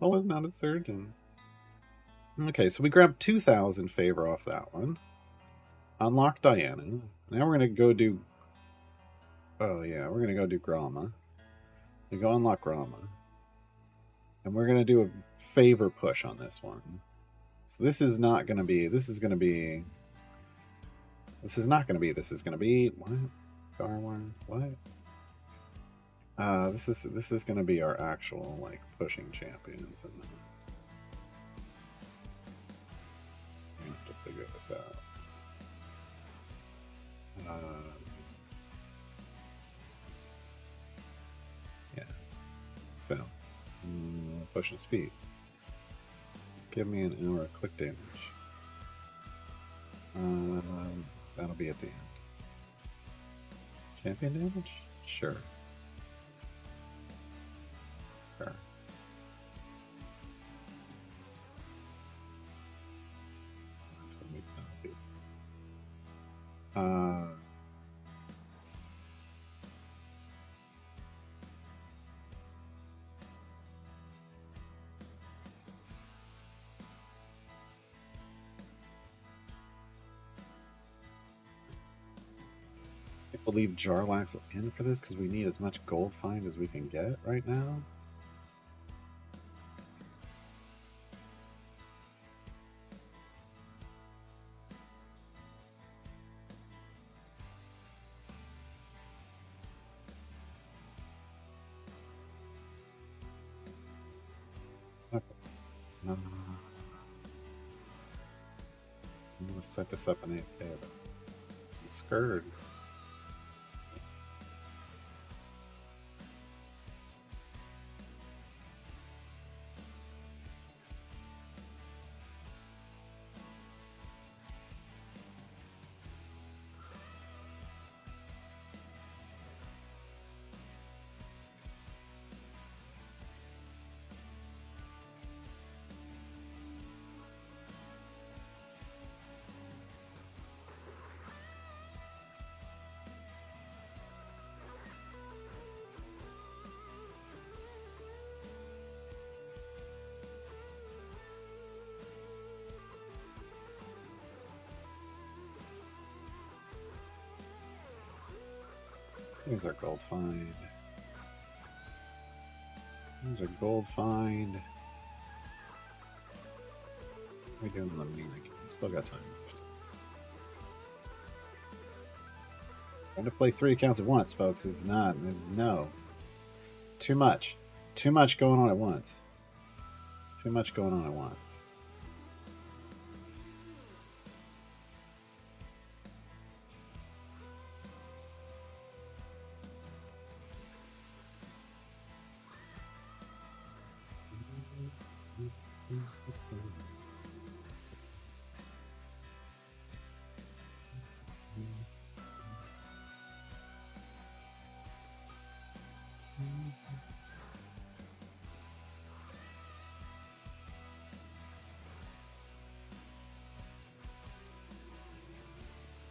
Paul is not a surgeon. Okay, so we grabbed 2,000 favor off that one. Unlock Diana. Now we're gonna go do. Oh yeah, we're gonna go do Gromma. We go unlock Gromma, and we're gonna do a favor push on this one. So this is not gonna be. This is gonna be. This is not gonna be. This is gonna be what? Garwin? What? This is gonna be our actual like pushing champions, and we have to figure this out. Yeah. So, push and speed. Give me an hour of quick damage. That'll be at the end. Champion damage? Sure. Sure. That's gonna be penalty. We'll leave Jarlax in for this because we need as much gold find as we can get right now. Okay. I'm gonna set this up in 8K. I'm scared. Here's our gold find. There's our gold find. We're doing the mimic. Still got time left. Trying to play 3 accounts at once, folks, is not. No. Too much. Too much going on at once. Too much going on at once.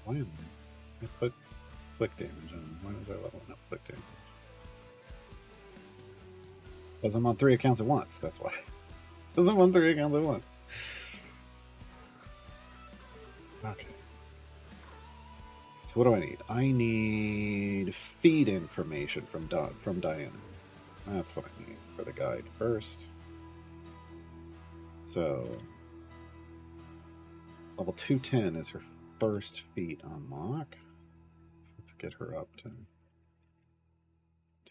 Why am I put click damage on? Why is I leveling up click damage? Because I'm on 3 accounts at once, that's why. Because I'm on 3 accounts at once. Okay. So what do I need? I need feed information from Diana. That's what I need for the guide first. So level 210 is her first feat unlock. Let's get her up to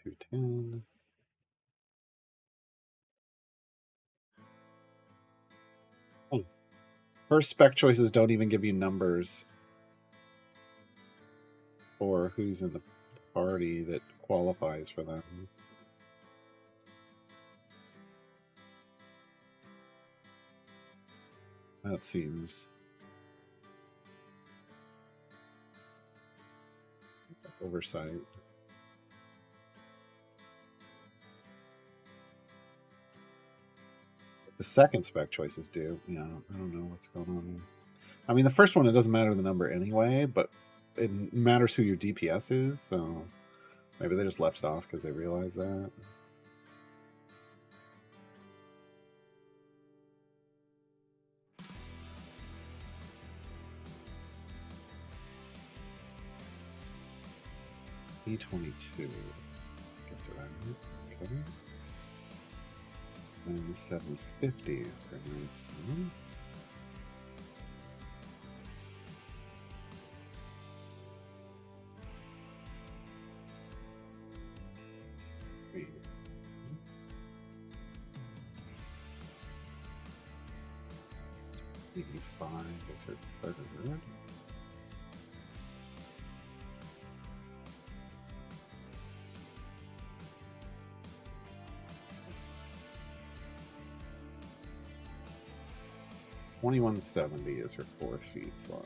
210. Oh. First spec choices don't even give you numbers for who's in the party that qualifies for them. That seems oversight. The second spec choices do. Yeah, I don't know what's going on. I mean, the first one, it doesn't matter the number anyway, but it matters who your DPS is, so maybe they just left it off because they realized that. E22. Get to that. Okay. And the 750 is our next one. $85 is our third. $21.70 is her fourth feed slot.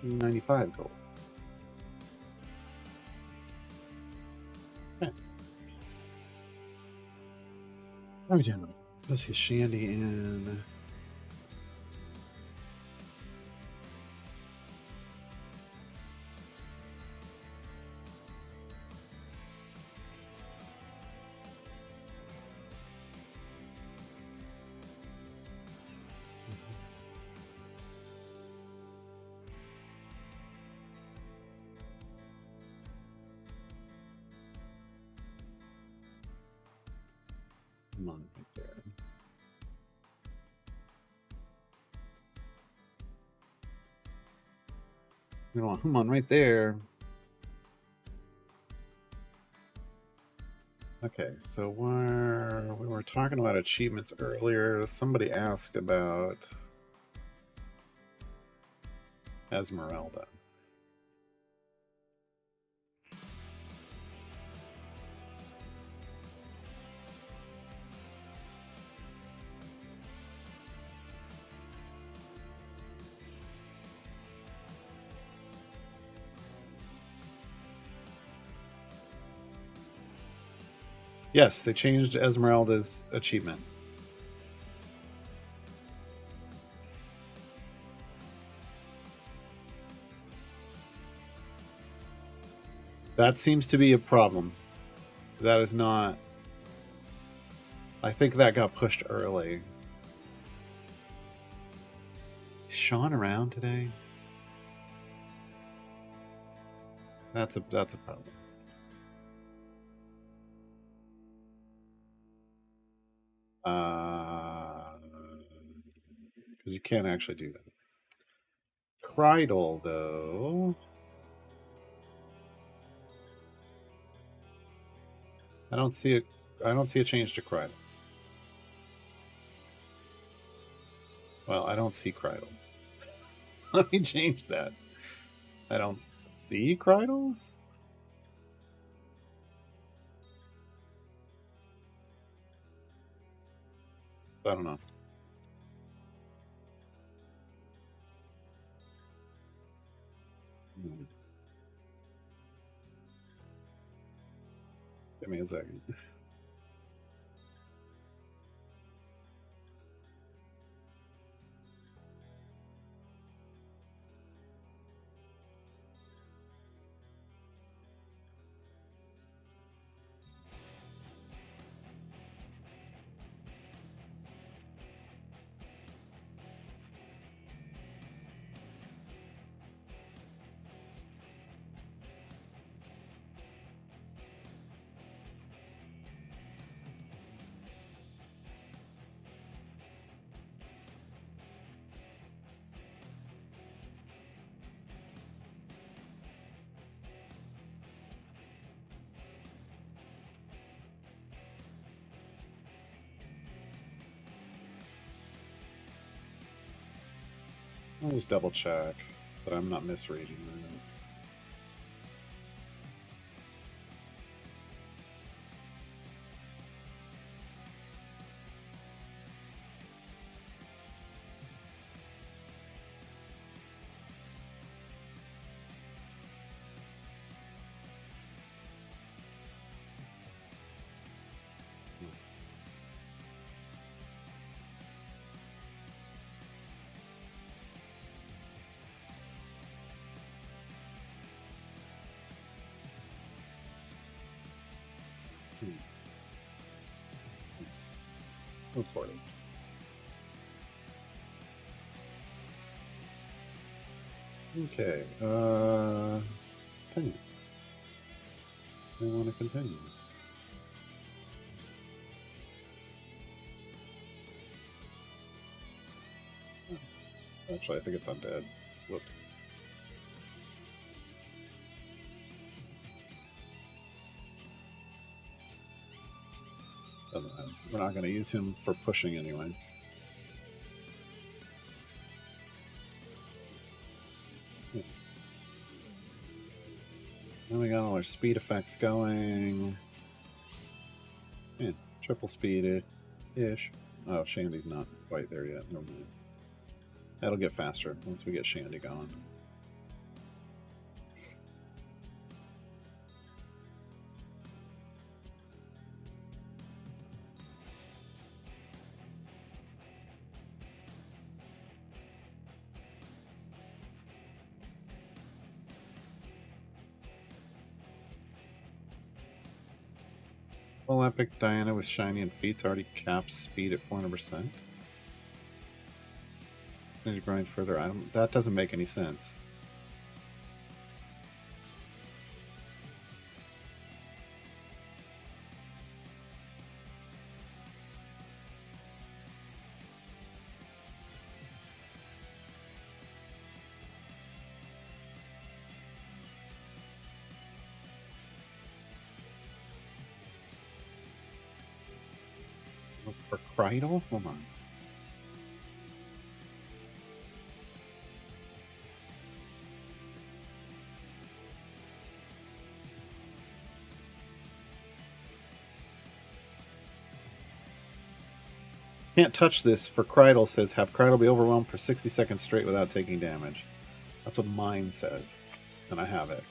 $95 gold. Okay. How are we doing? Let's see, Shandy in. Come on, right there. Come on, right there. Okay, so we were talking about achievements earlier. Somebody asked about Esmeralda. Yes, they changed Esmeralda's achievement. That seems to be a problem. That is not... I think that got pushed early. Is Sean around today? That's a problem. Because you can't actually do that. Crydle, though. I don't see a change to Crydles. Well, I don't see Crydles. Let me change that. I don't see Crydles? I don't know. Give me a second. I'll just double check that I'm not misreading that. Reporting. Okay. Continue. I want to continue. Actually, I think it's undead. Whoops. Doesn't matter. We're not going to use him for pushing anyway. Yeah. Then we got all our speed effects going. Yeah, triple speed ish. Oh, Shandy's not quite there yet. Never mind. That'll get faster once we get Shandy going. Full epic Diana with shiny and feats already caps speed at 400%. Need to grind further item. That doesn't make any sense. For Crytle? Hold on. Can't touch this for Crytle says have Crytle be overwhelmed for 60 seconds straight without taking damage. That's what mine says. And I have it.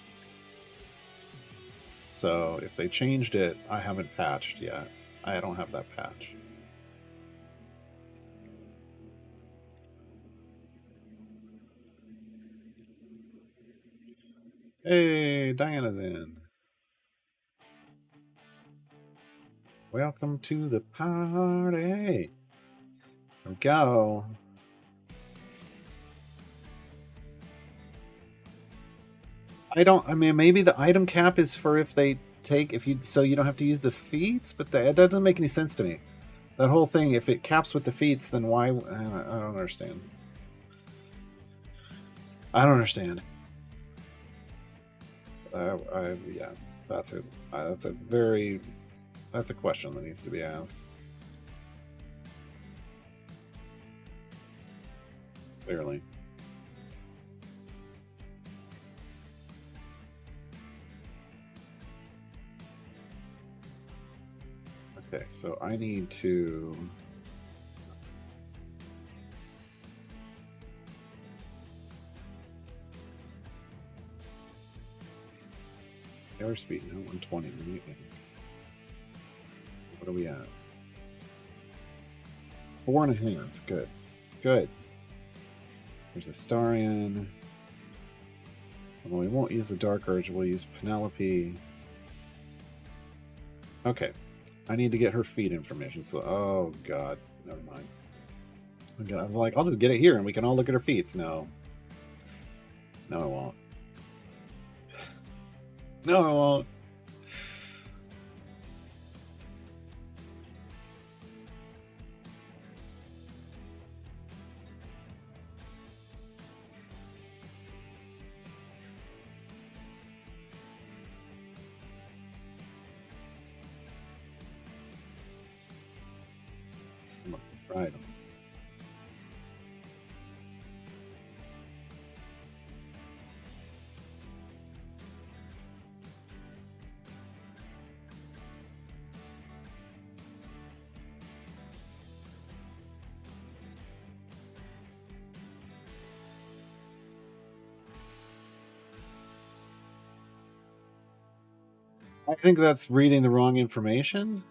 So if they changed it, I haven't patched yet. I don't have that patch. Hey, Diana's in. Welcome to the party. There we go. I mean, maybe the item cap is for if they take, so you don't have to use the feats, but that doesn't make any sense to me. That whole thing, if it caps with the feats, then why? I don't understand. I don't understand. Yeah, that's a question that needs to be asked. Clearly. Okay, so I need to... Airspeed now 120. What are we at? 4.5. Good. Good. There's Astarion. Well, we won't use the Dark Urge. We'll use Penelope. Okay. I need to get her feed information. So, oh god, never mind. Okay, I was like, I'll just get it here and we can all look at her feeds. No. No, I won't. No, I won't. Right. I think that's reading the wrong information.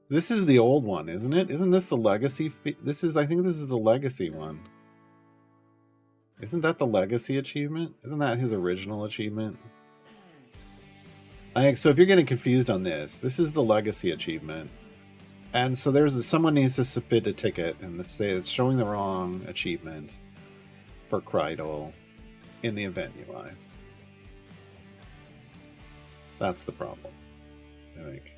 This is the old one, isn't it? Isn't this the legacy? I think this is the legacy one. Isn't that the legacy achievement? Isn't that his original achievement? I think so. If you're getting confused on this, this is the legacy achievement, and so someone needs to submit a ticket and say it's showing the wrong achievement for Krydle in the event UI. That's the problem, I think.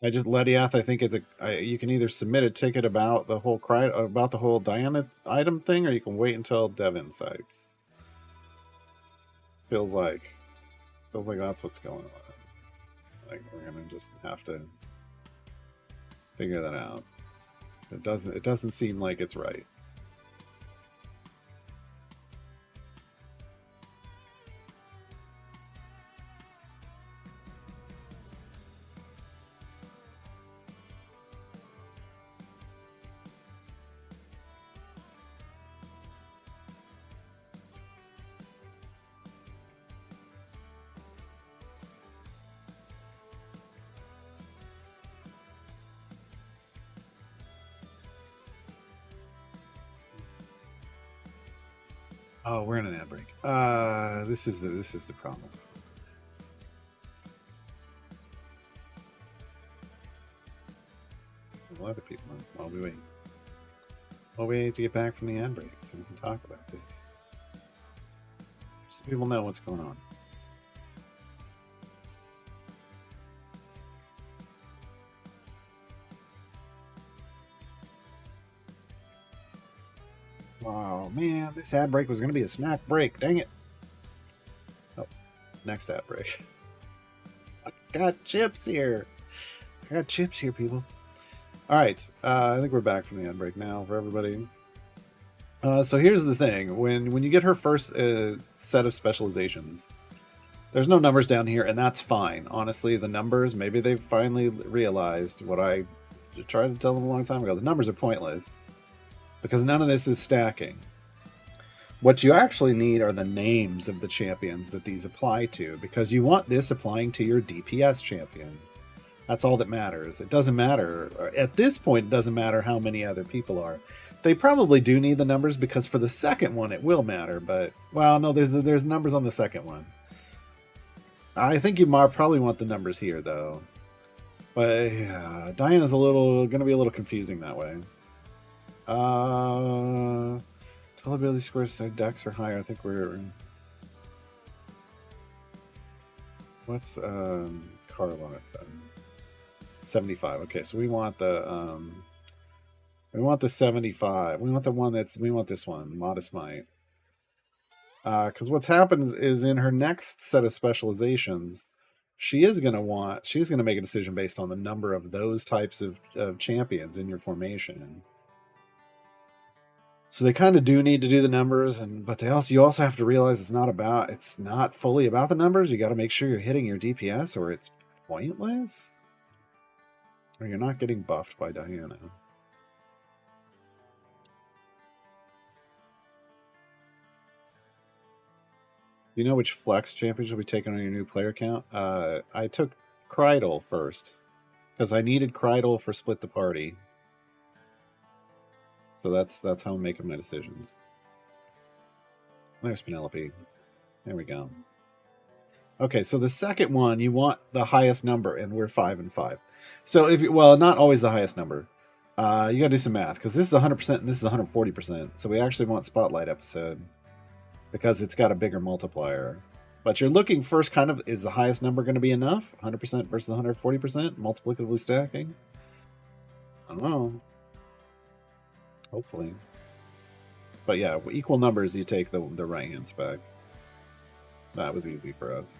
I just Lediath. I think you can either submit a ticket about the whole Diana item thing, or you can wait until Dev Insights. Feels like that's what's going on. Like we're gonna just have to figure that out. It doesn't seem like it's right. Oh, we're in an ad break. This is the problem. There's a lot of people while we wait. While we wait to get back from the ad break, so we can talk about this, so people know what's going on. Oh man, this ad break was going to be a snack break. Dang it. Oh, next ad break. I got chips here. People. All right, I think we're back from the ad break now for everybody. So here's the thing: when you get her first set of specializations, there's no numbers down here, and that's fine. Honestly, the numbers, maybe they've finally realized what I tried to tell them a long time ago. The numbers are pointless because none of this is stacking. What you actually need are the names of the champions that these apply to, because you want this applying to your DPS champion. That's all that matters. It doesn't matter. At this point, it doesn't matter how many other people are. They probably do need the numbers, because for the second one, it will matter. But, well, no, there's numbers on the second one. I think you probably want the numbers here, though. But, yeah, Diana's going to be a little confusing that way. Total ability scores, dex or higher. I think we're... What's Carlock then? 75. Okay, so we want the 75. We want this one, Modest Might. Because what's happened is in her next set of specializations, she's going to make a decision based on the number of those types of champions in your formation. So they kind of do need to do the numbers, but you also have to realize it's not fully about the numbers. You got to make sure you're hitting your DPS, or it's pointless, or you're not getting buffed by Diana. Do you know which flex champions will be taken on your new player count? I took Krydle first because I needed Krydle for Split the Party. So that's how I'm making my decisions. There's Penelope. There we go. Okay, so the second one, you want the highest number, and we're 5 and 5. So not always the highest number. You got to do some math, because this is 100% and this is 140%. So we actually want Spotlight episode because it's got a bigger multiplier. But you're looking first, kind of, is the highest number going to be enough? 100% versus 140%, multiplicatively stacking? I don't know. Hopefully. But yeah, equal numbers, you take the right-hand spec. That was easy for us.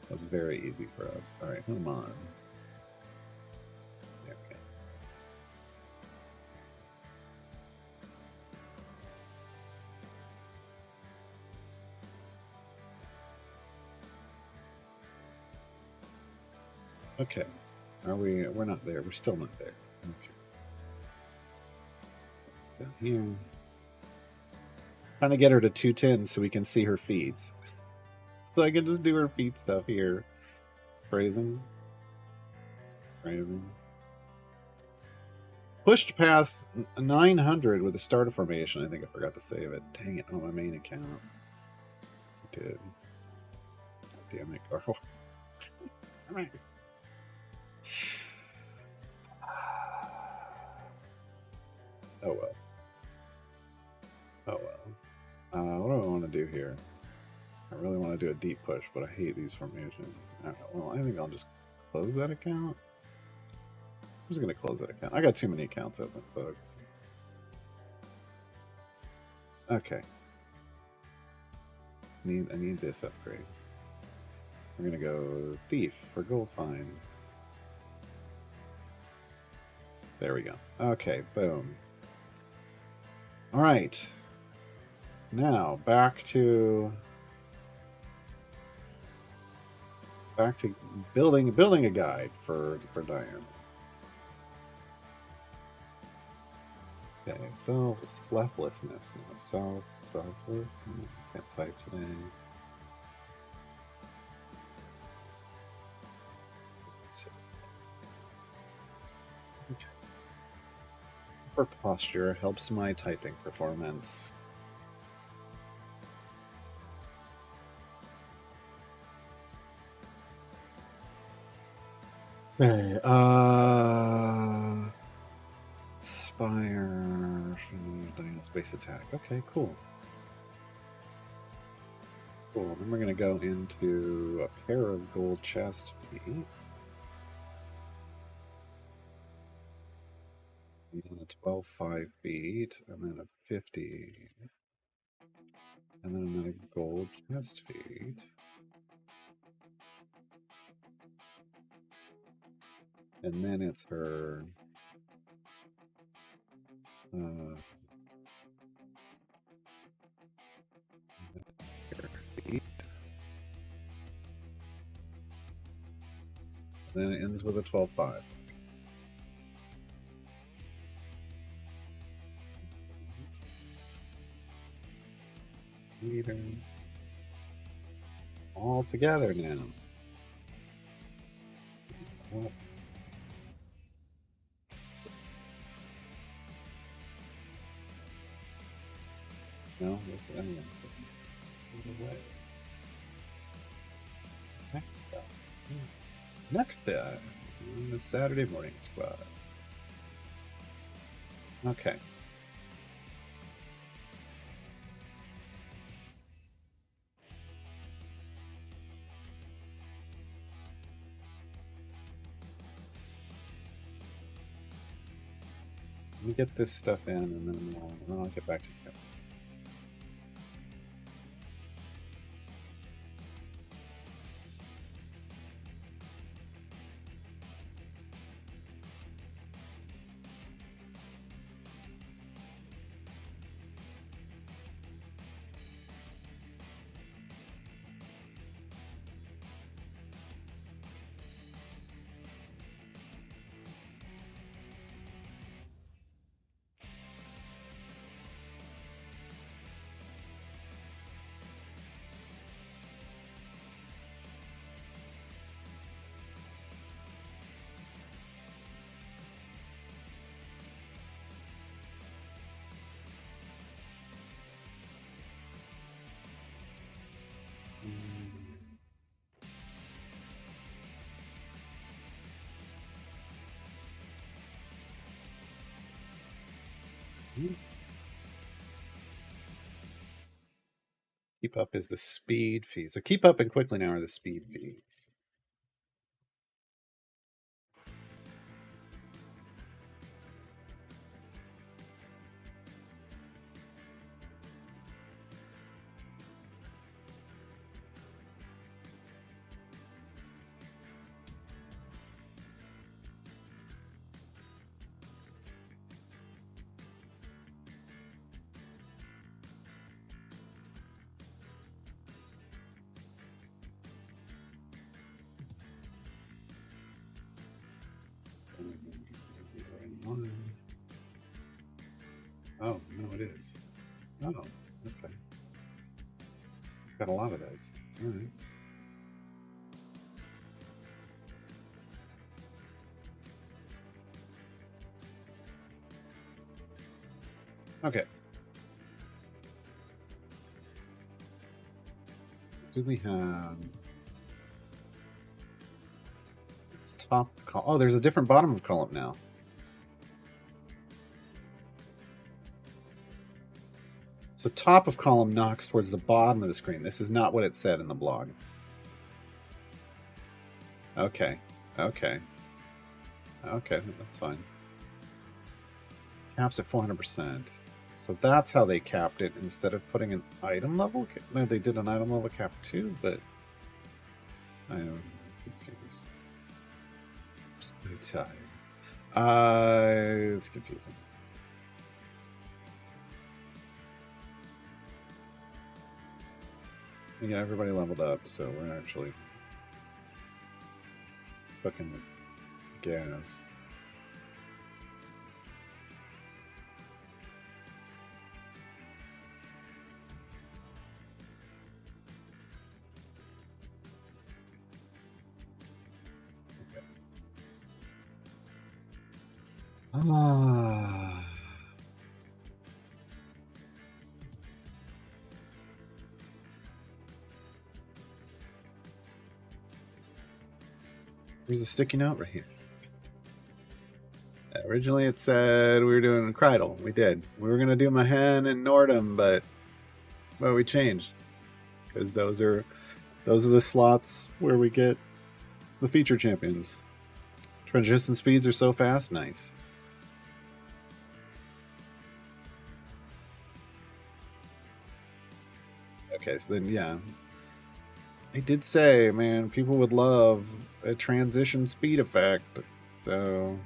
That was very easy for us. All right, come on. There we go. Okay. We're not there. We're still not there. Okay. Down here. Trying to get her to 210 so we can see her feeds. So I can just do her feed stuff here. Phrasing. pushed past 900 with the starter formation. I think I forgot to save it. Dang it, on my main account. I did. Damn it, Carl. Oh well. Oh well. What do I want to do here? I really want to do a deep push, but I hate these formations. Well, I think I'll just close that account. I'm just going to close that account. I got too many accounts open, folks. Okay. I need this upgrade. We're going to go Thief for Gold Find. There we go. Okay, boom. All right. Now, back to building a guide for Diane. Okay, so selflessness. Selfless. Can't type today. Okay. For posture helps my typing performance. Okay, Spire, space attack. Okay, cool. Cool. Then we're gonna go into a pair of gold chest feet. And a 12 5 feet, and then a 50. And then another gold chest feed. And then it's her feet. Then it ends with a 12 5. All together now. What? No, this anyway. Next in the Saturday morning squad. Okay. Let me get this stuff in, and then I'll get back to you. Keep up is the speed fee. So keep up and quickly now are the speed fees. Oh, no, it is. Oh, okay. Got a lot of those. All right. Okay. Do we have... It's top of the column. Oh, there's a different bottom of column now. So top of column knocks towards the bottom of the screen. This is not what it said in the blog. Okay. Okay. Okay, that's fine. Caps at 400%. So that's how they capped it instead of putting an item level. No, they did an item level cap too, but I'm confused. I'm so tired. It's confusing. Yeah, everybody leveled up, so we're actually cooking with gas. Ah. There's a sticky note right here. Originally it said we were doing Kreidel. We did. We were going to do Mahen and Nordum, but we changed. Because those are the slots where we get the feature champions. Transition speeds are so fast. Nice. Okay, so then, yeah. I did say, man, people would love a transition speed effect. So...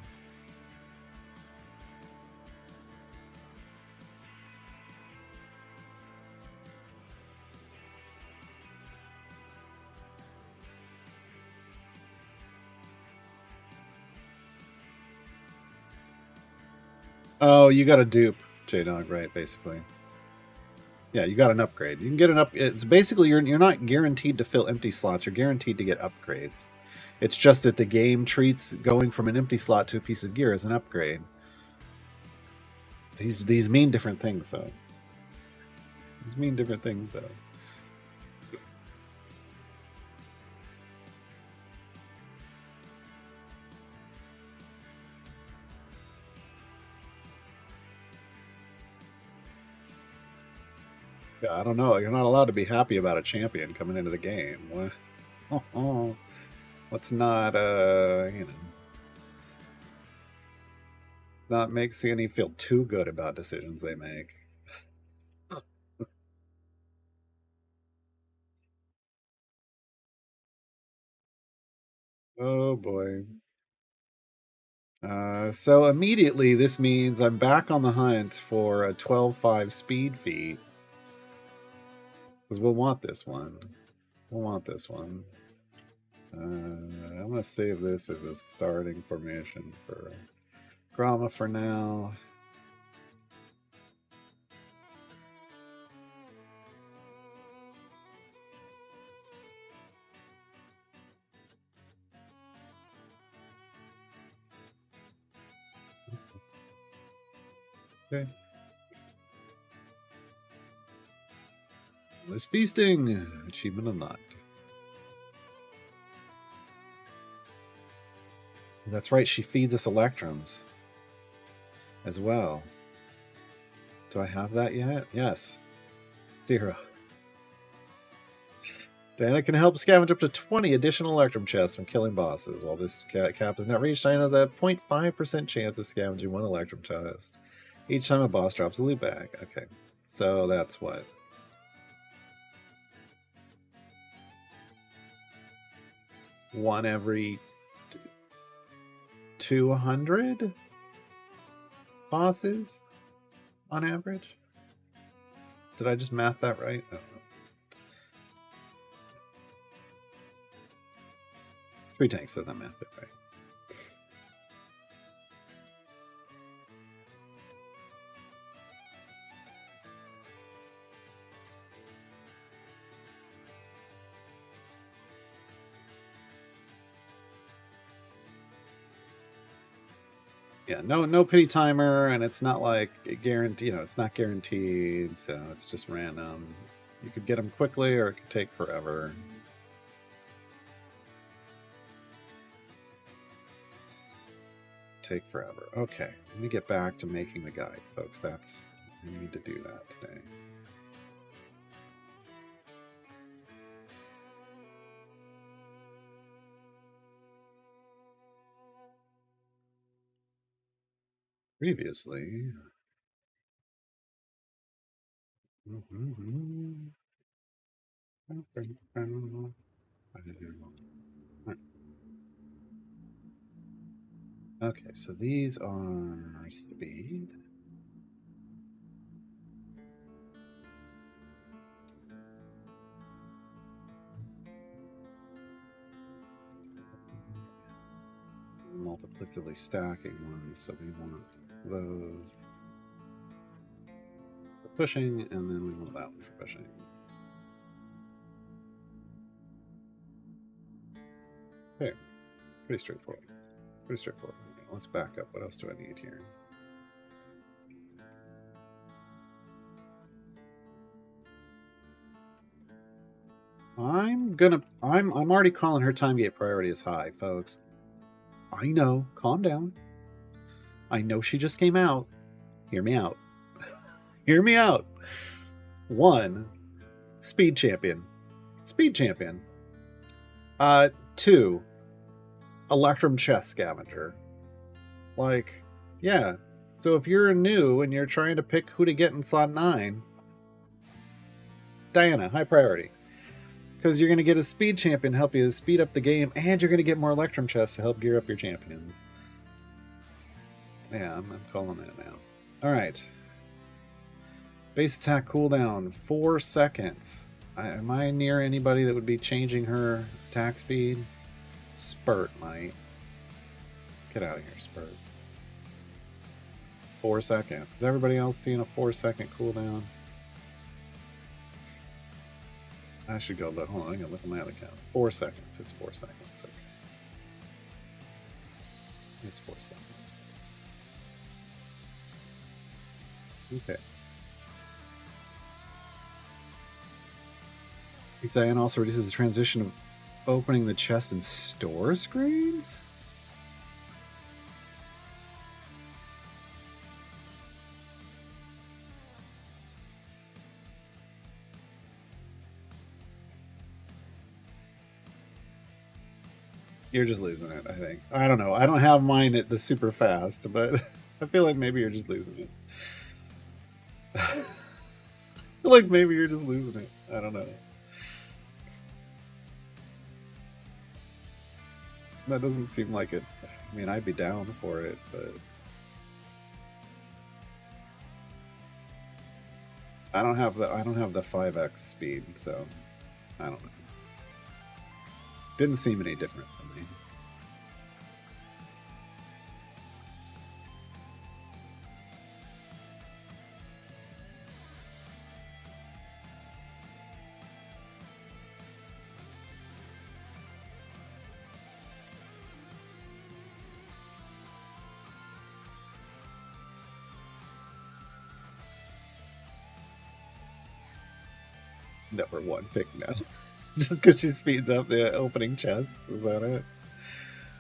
Oh, you got a dupe, J-Dog, right, basically. Yeah, you got an upgrade. You can get an up. It's basically you're not guaranteed to fill empty slots. You're guaranteed to get upgrades. It's just that the game treats going from an empty slot to a piece of gear as an upgrade. These mean different things, though. These mean different things, though. Yeah, I don't know. You're not allowed to be happy about a champion coming into the game. Let's not, not make CNE feel too good about decisions they make. Oh boy. So immediately this means I'm back on the hunt for a 12-5 speed feat. Because we'll want this one. We'll want this one. I'm going to save this as a starting formation for Gromma for now. Okay. This feasting achievement unlocked. That's right, she feeds us electrums as well. Do I have that yet? Yes. 0. Diana can help scavenge up to 20 additional electrum chests from killing bosses. While this cap is not reached, Diana has a 0.5% chance of scavenging 1 electrum chest each time a boss drops a loot bag. Okay, so that's what? One every 200 bosses on average? Did I just math that right? Oh. 3 tanks says I mathed it right. Yeah, no pity timer, and it's not like guaranteed. It's not guaranteed, so it's just random. You could get them quickly, or it could take forever. Take forever. Okay, let me get back to making the guide, folks. I need to do that today. Previously. Okay, so these are speed. Multiplicatively stacking ones, so we want those for pushing, and then we want that one for pushing. Okay, pretty straightforward. Pretty straightforward. Okay, let's back up. What else do I need here? I'm already calling her time gate priority as high, folks. I know. Calm down. I know she just came out. Hear me out. Hear me out. 1, speed champion. Speed champion. 2, Electrum chest scavenger. Like, yeah. So if you're new and you're trying to pick who to get in slot 9, Diana, high priority. Because you're going to get a speed champion to help you speed up the game, and you're going to get more Electrum chests to help gear up your champions. Yeah, I'm calling that now. Alright. Base attack cooldown, 4 seconds. Am I near anybody that would be changing her attack speed? Spurt might. Get out of here, Spurt. 4 seconds. Is everybody else seeing a 4-second cooldown? I should go look. Hold on, I gotta look at my other count. 4 seconds. It's 4 seconds. Okay. It's 4 seconds. Okay. Diana also reduces the transition of opening the chest and store screens? You're just losing it, I think. I don't know. I don't have mine at the super fast, but I feel like maybe you're just losing it. I feel like maybe you're just losing it. I don't know. That doesn't seem like it. I mean, I'd be down for it, but I don't have the 5x speed, so I don't know. Didn't seem any different to me. Number 1 pick now. Just because she speeds up the opening chests, is that it?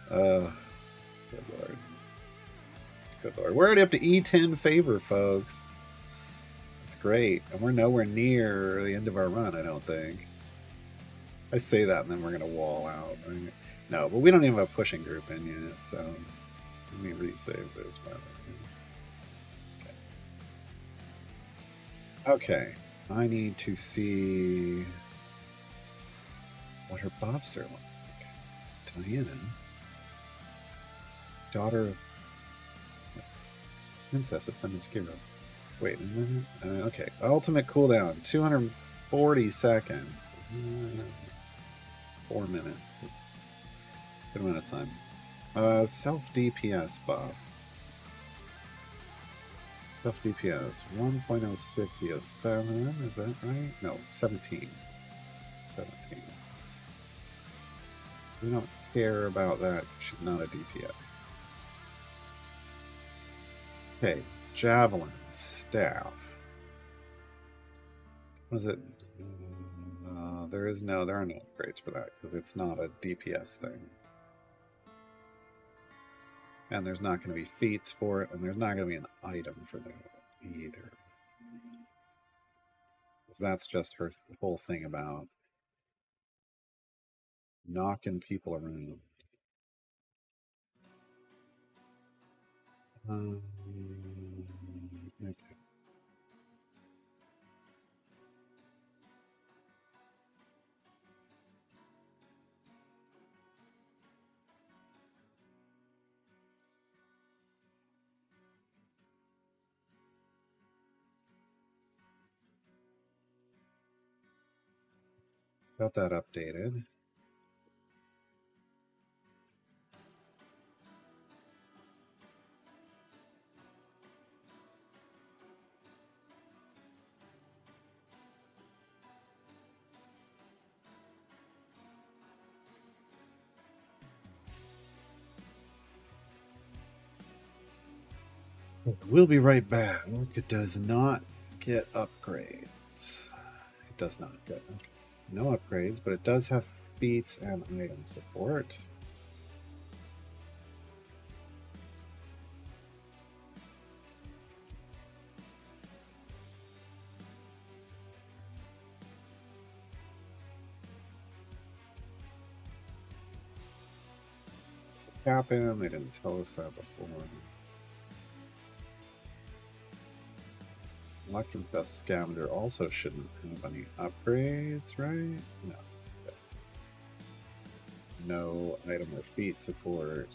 Good lord. Good lord. We're already up to E10 favor, folks. That's great. And we're nowhere near the end of our run, I don't think. I say that and then we're going to wall out. Right? No, but we don't even have a pushing group in yet, so let me resave this. Okay. I need to see what her buffs are like. Diana. Daughter of Princess of Themyscira. Wait a minute. Okay. Ultimate cooldown, 240 seconds. 4 minutes. That's a good amount of time. Self DPS buff. Self DPS 1.06 ES7. Is that right? No, 17. 17. We don't care about that. She's not a DPS. Okay, javelin, staff. Was it? There are no upgrades for that because it's not a DPS thing. And there's not going to be feats for it, and there's not going to be an item for that either. Because that's just her whole thing about knocking people around. Okay. Got that updated. We'll be right back. It does not get upgrades. It does not get no upgrades, but it does have feats and item support. Happen. They didn't tell us that before. Electric Dust Scavenger also shouldn't have any upgrades, right? No. No item or feat support.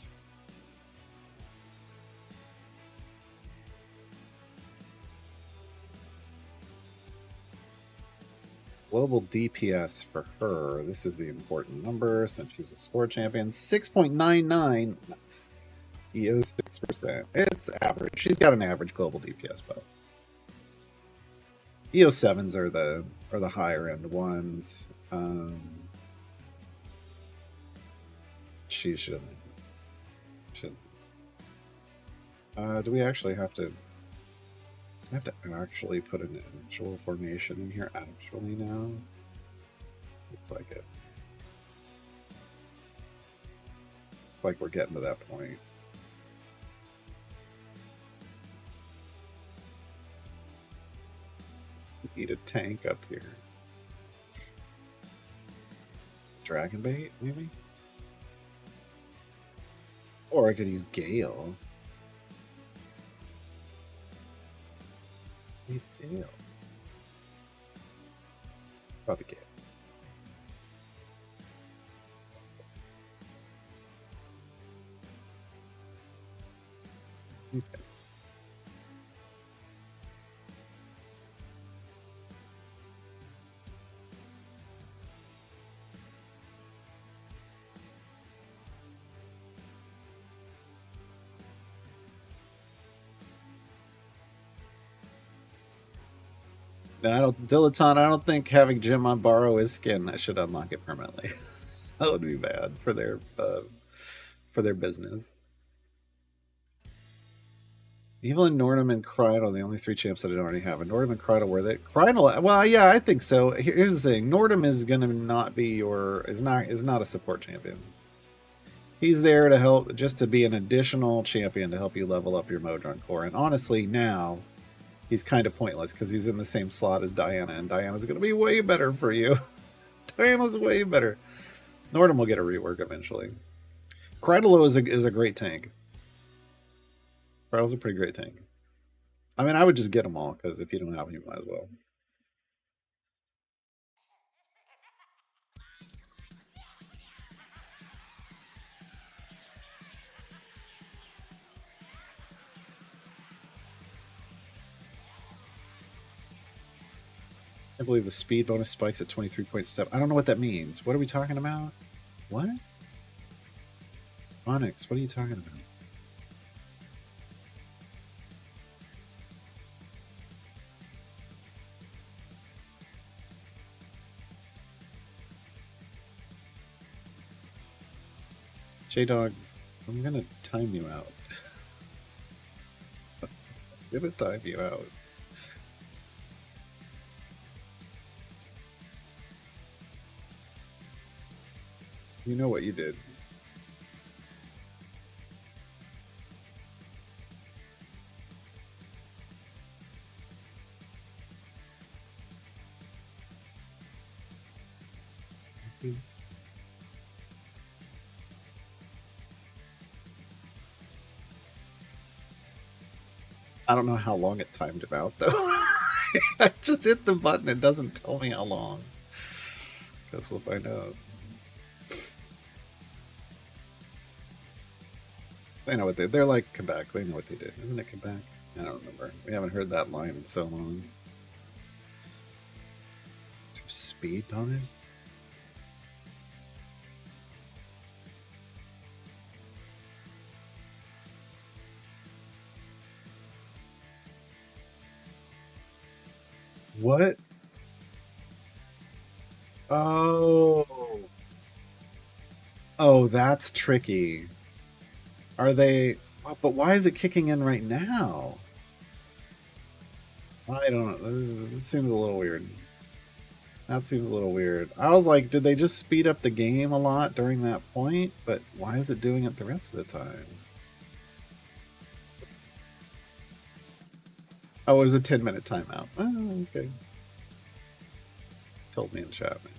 Global DPS for her. This is the important number since she's a sport champion. 6.99. Nice. EO 6%. It's average. She's got an average global DPS bow. EO 7s are the higher end ones. She should. Do we actually have to? I have to actually put an actual formation in here actually now. Looks like it. It's like we're getting to that point. Need a tank up here. Dragon bait, maybe? Or I could use Gale. Gale. Probably Gale. Okay. No, I don't think having Jim on borrow his skin, I should unlock it permanently. That would be bad for their business. Evelyn, Nordham, and Krydle, the only three champs that I don't already have. And Nordham and Krydle were they? Krydle, well, yeah, I think so. Here's the thing: Nordham is gonna not be is not a support champion. He's there to help, just to be an additional champion to help you level up your Modron core. And honestly, now he's kind of pointless because he's in the same slot as Diana, and Diana's going to be way better for you. Diana's way better. Nordham will get a rework eventually. Krydlo is a great tank. Krydlo's a pretty great tank. I mean, I would just get them all because if you don't have them, you might as well. I believe the speed bonus spikes at 23.7. I don't know what that means. What are we talking about? What? Onyx, what are you talking about? J-Dog, I'm going to time you out. gonna time you out. You know what you did. I don't know how long it timed him out, though. I just hit the button. It doesn't tell me how long. Guess we'll find out. They know what they're like Quebec. They know what they did. Isn't it Quebec? I don't remember. We haven't heard that line in so long. Speed bonus? What? Oh. Oh, that's tricky. Are they... But why is it kicking in right now? I don't know. It seems a little weird. That seems a little weird. I was like, did they just speed up the game a lot during that point? But why is it doing it the rest of the time? Oh, it was a 10-minute timeout. Oh, okay. Told me in chat, man.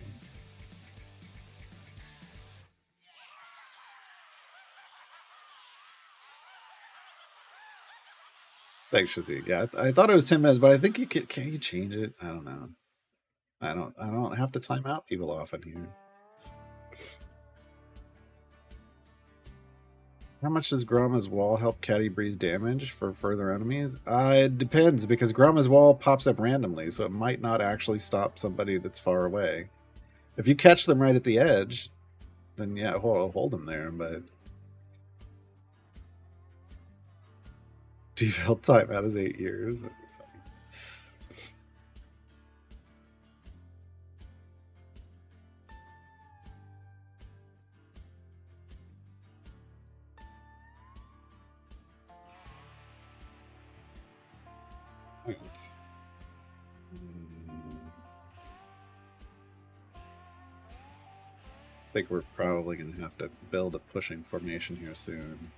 Thanks, Shazzy. Yeah, I thought it was 10 minutes, but I think you can you change it? I don't know. I don't have to time out people often here. How much does Gromma's wall help Caddy Breeze damage for further enemies? It depends, because Gromma's wall pops up randomly, so it might not actually stop somebody that's far away. If you catch them right at the edge, then yeah, hold them there, but... Default timeout is 8 years. Right. I think we're probably going to have to build a pushing formation here soon.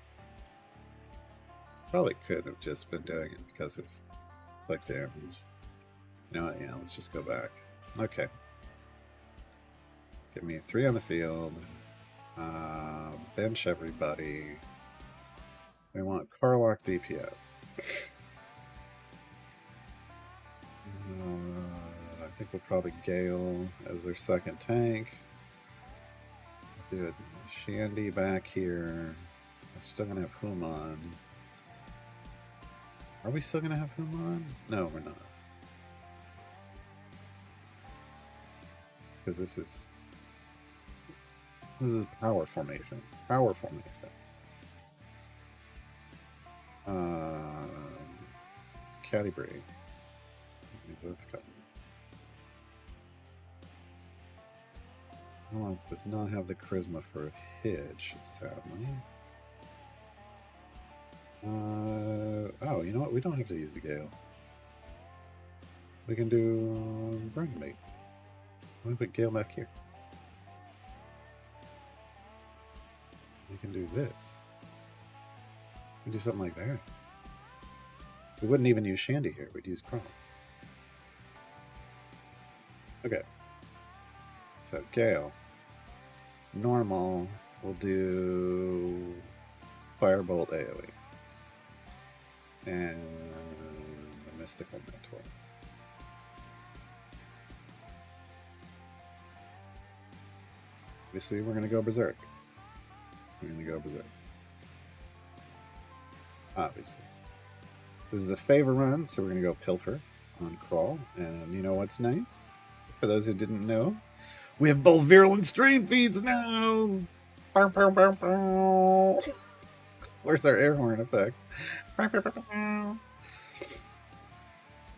Probably could have just been doing it because of click damage. You know what? Yeah, let's just go back. Okay. Give me 3 on the field. Bench everybody. We want Carlock DPS. I think we'll probably Gale as their second tank. Do it. Shandy back here. I'm still gonna have Human. Are we still gonna have Human? No, we're not. Because this is power formation. Power formation. Cadbury. That's coming. Well, it does not have the charisma for a hitch, sadly. Oh, you know what? We don't have to use the Gale. We can do Burgundy. Let me put Gale back here. We can do this. We can do something like that. We wouldn't even use Shandy here. We'd use Chrome. Okay. So Gale. Normal. We'll do Firebolt AoE. And the Mystical Mentor. Obviously, we're going to go Berserk. We're going to go Berserk. Obviously. This is a favor run, so we're going to go Pilfer on Crawl. And you know what's nice? For those who didn't know, we have both Virulent Strain feeds now! Bow, bow, bow, bow. Where's our air horn effect?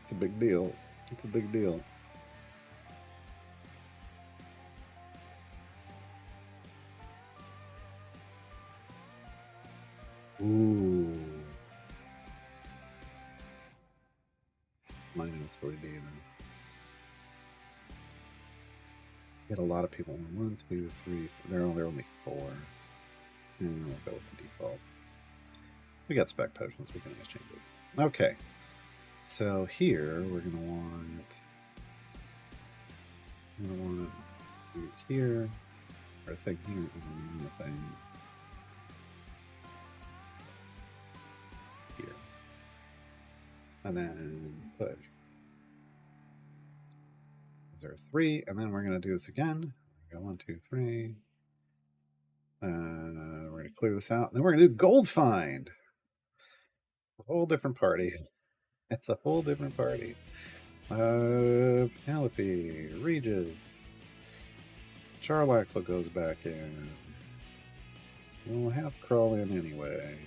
It's a big deal. It's a big deal. Ooh. minus 40. Get a lot of people. 1, 2, 3. They're only 4. And we'll go with the default. We got spec potions. We can always change it. Okay. So here we're gonna want. Here. Or thing here. The thing. Here. And then push. 3, and then we're going to do this again. Go 1, 2, 3. We're going to clear this out, and then we're going to do gold find. A whole different party. It's a whole different party. Penelope, Regis, Charlaxle goes back in. We'll have to crawl in anyway.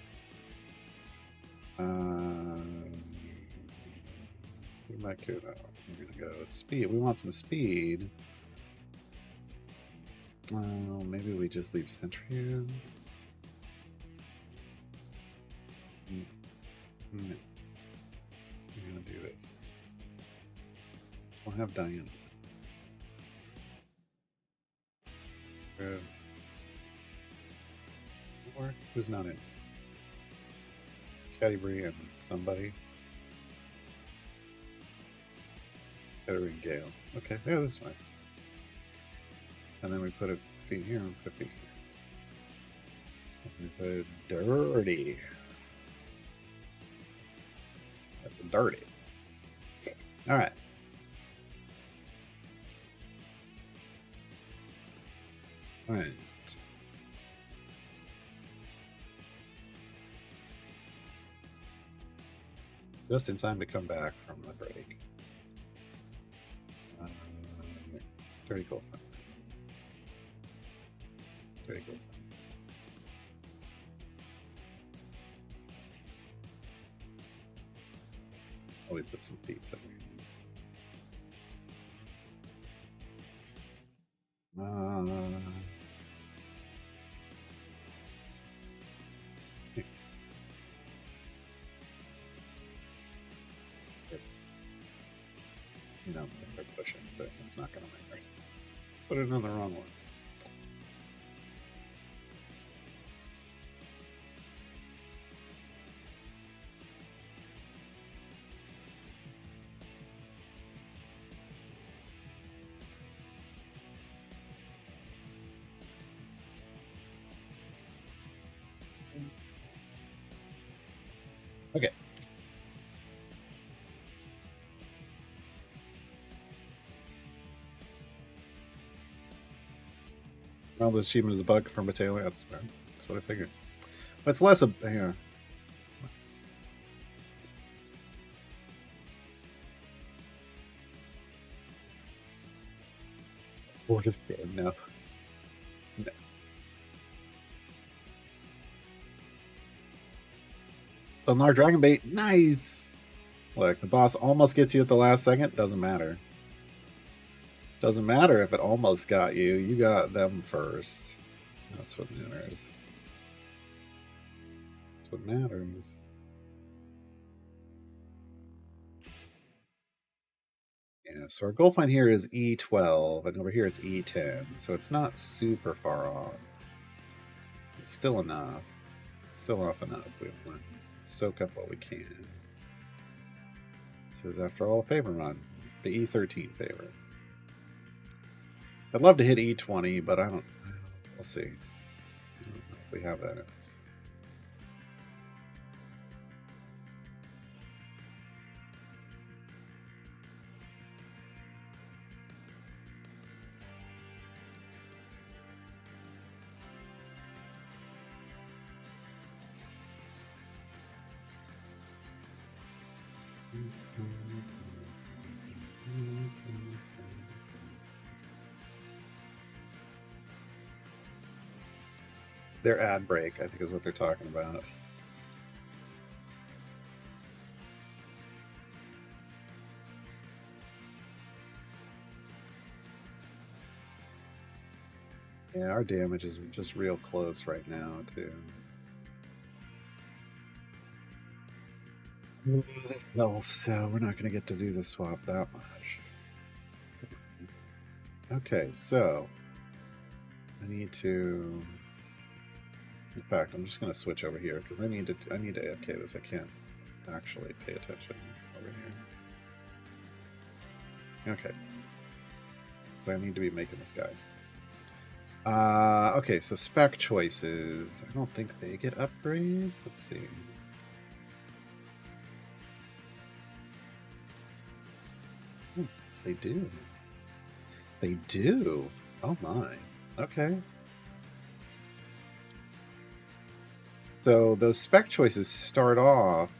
Makuno. We're gonna go speed. We want some speed. Maybe we just leave Sentry in. We're gonna do this. We'll have Diana. Good. Or who's not in? Cadbury and somebody. Cadbury and Gale. Okay, yeah, this is fine. And then we put a feet here and put a feet here. We put dirty. That's dirty. Alright. Alright. Just in time to come back from the break. Dirty cool fun. Very good. Oh, we put some feet somewhere. You know, they're pushing, but it's not going to matter. Put it on the wrong one. Okay. Well, the achievement is a bug from Battalion. That's what I figured. But it's less of yeah. Board of game, no. No. Unlock Dragon Bait, nice. Look, the boss almost gets you at the last second. Doesn't matter. Doesn't matter if it almost got you. You got them first. That's what matters. That's what matters. Yeah, so our goal find here is E12, and over here it's E10. So it's not super far off. It's still enough. Still off enough. We want to soak up what we can. This is, after all, a favor run. The E13 favor. I'd love to hit E20, but I don't. We'll see. I don't know if we have that in us. Their ad break, I think, is what they're talking about. Yeah, our damage is just real close right now, too. Health, so we're not going to get to do the swap that much. Okay, so I need to. In fact, I'm just going to switch over here because I need to AFK this. I can't actually pay attention over here. Okay, because I need to be making this guy. Okay, so spec choices. I don't think they get upgrades. Let's see. They do. They do. Oh my. Okay. So those spec choices start off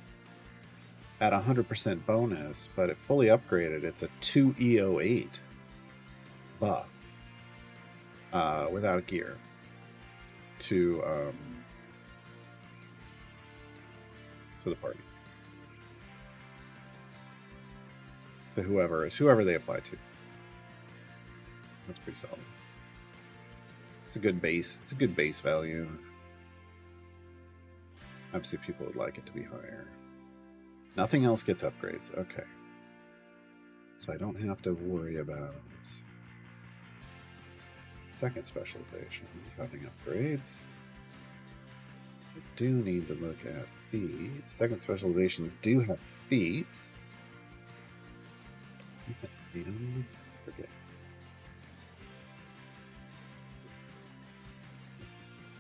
at 100% bonus, but at fully upgraded, it's a 2E08 buff without gear to the party. To whoever they apply to. That's pretty solid. It's a good base. It's a good base value. Obviously, people would like it to be higher. Nothing else gets upgrades. Okay. So I don't have to worry about second specializations having upgrades. I do need to look at feats. Second specializations do have feats. Forget.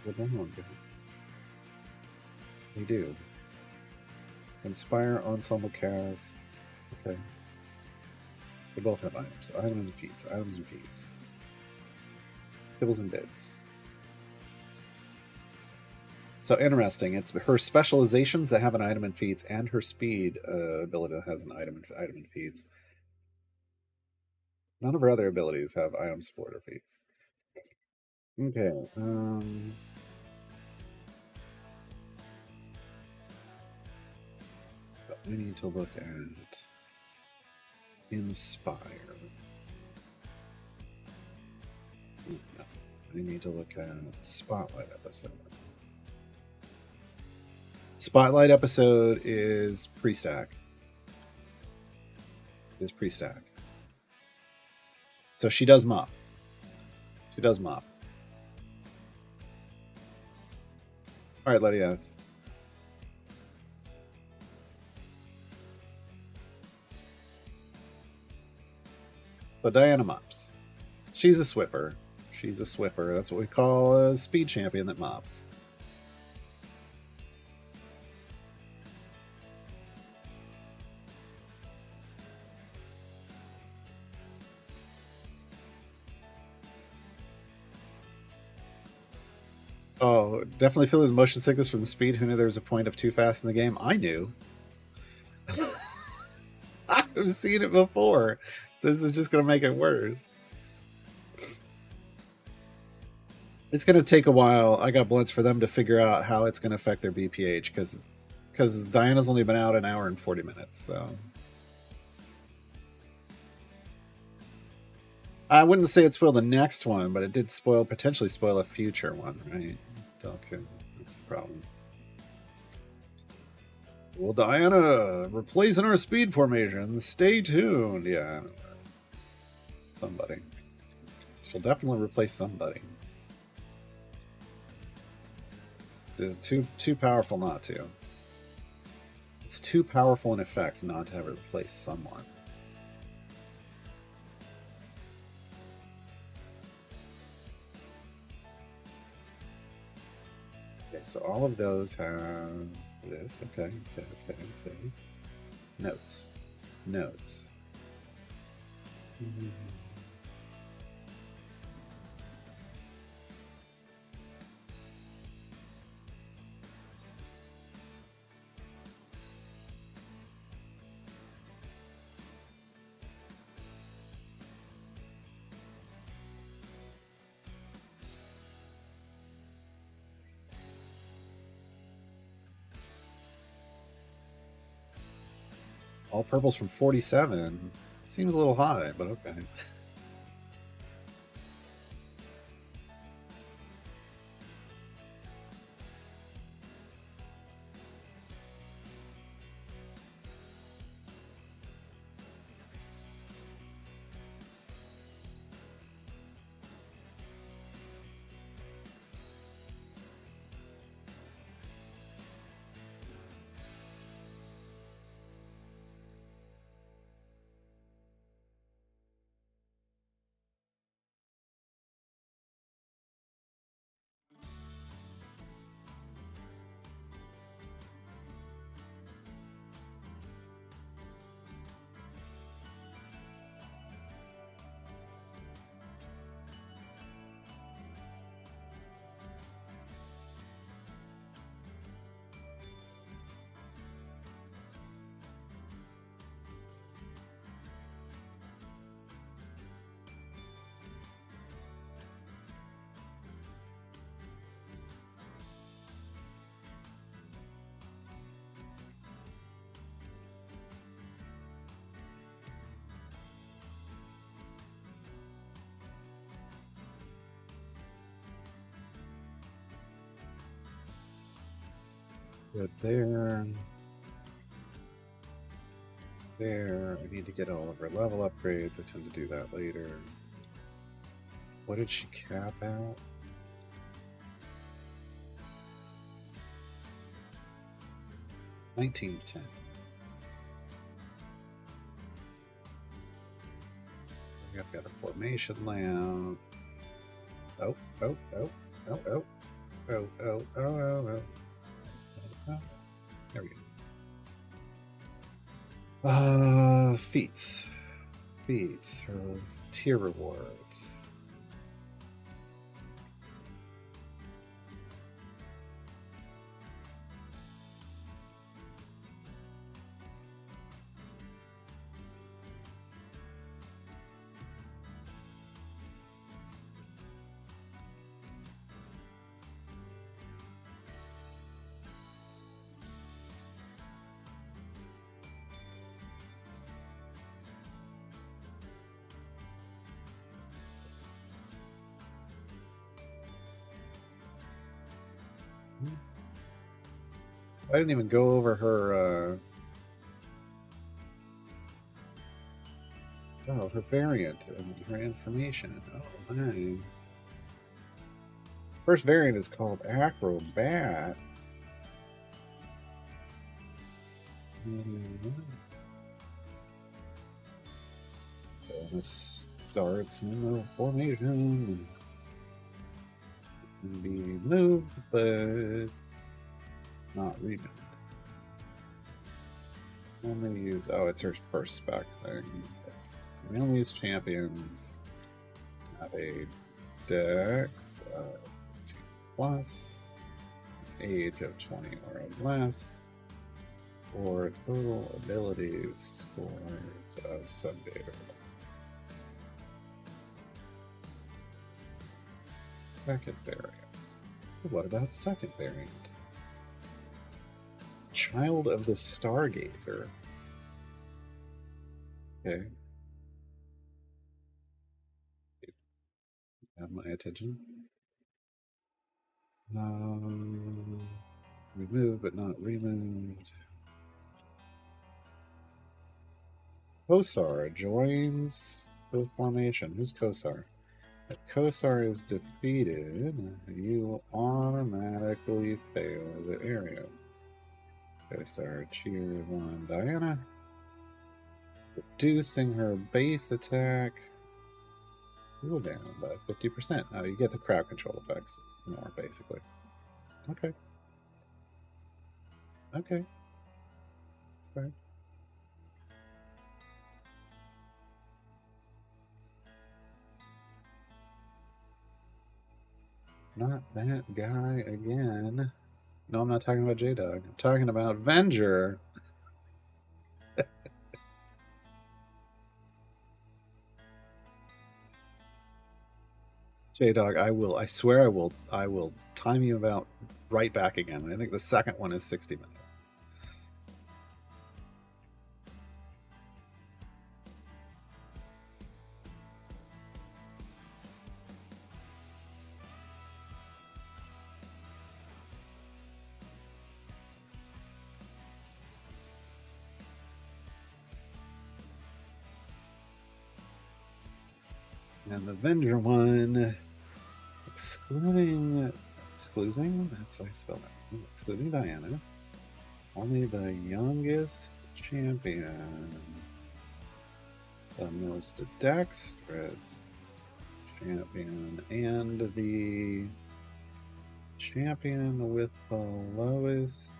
Where'd that one go? They do. Inspire, Ensemble Cast. Okay. They both have items. Items and feats. Items and feats. Kibbles and bits. So interesting. It's her specializations that have an item and feats, and her speed ability that has an item and feats. None of her other abilities have item support or feats. Okay. We need to look at Inspire. No, we need to look at Spotlight episode. Spotlight episode is pre-stack. So she does mop. All right, Lydia. So Diana mops. She's a Swiffer. That's what we call a speed champion that mops. Oh, definitely feeling the motion sickness from the speed. Who knew there was a point of too fast in the game? I knew. I've seen it before. So this is just going to make it worse. It's going to take a while. I got blunts for them to figure out how it's going to affect their BPH because Diana's only been out an hour and 40 minutes. So I wouldn't say it spoiled the next one, but it did potentially spoil a future one, right? Okay, that's the problem. Well, Diana replacing our speed formation. Stay tuned. Yeah, somebody. She'll definitely replace somebody. Too powerful not to. It's too powerful in effect not to have it replace someone. Okay, so all of those have this. Okay. Notes. Mm-hmm. All purples from 47. Seems a little high, but okay. Good there. There. I need to get all of her level upgrades. I tend to do that later. What did she cap out? $19.10. I've got a formation layout. Oh. There we go. Feats. Feats. Her tier rewards. I didn't even go over her her variant and her information. Oh man. First variant is called Acrobat. This starts in the formation and be moved, but not removed. Only use it's her first spec thing. Enemies champions have a dex of 2+, age of 20 or less, or total abilities scores of Sunday. Second variant. What about second variant? Child of the Stargazer. Okay. Have my attention. Removed but not removed. Kosar joins the formation. Who's Kosar? If Kosar is defeated, you automatically fail the area. Kosar cheers on Diana, reducing her base attack cooldown by 50%. Now you get the crowd control effects more, basically. Okay. Okay. That's fair. Not that guy again. No, I'm not talking about J-Dog. I'm talking about Venger. J-Dog, I swear I will time you about right back again. I think the second one is 60 minutes. And the Avenger one, excluding, that's how I spell that. Excluding Diana, only the youngest champion, the most dexterous champion, and the champion with the lowest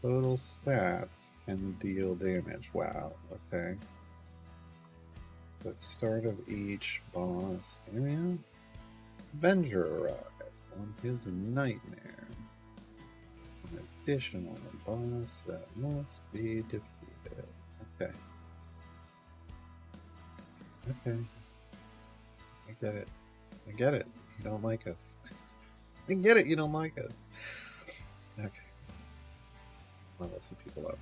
total stats can deal damage. Wow, okay. The start of each boss area, Avenger arrives on his nightmare. An additional boss that must be defeated. Okay. Okay. I get it. I get it. You don't like us. I get it. You don't like us. Okay. I'll let some people up.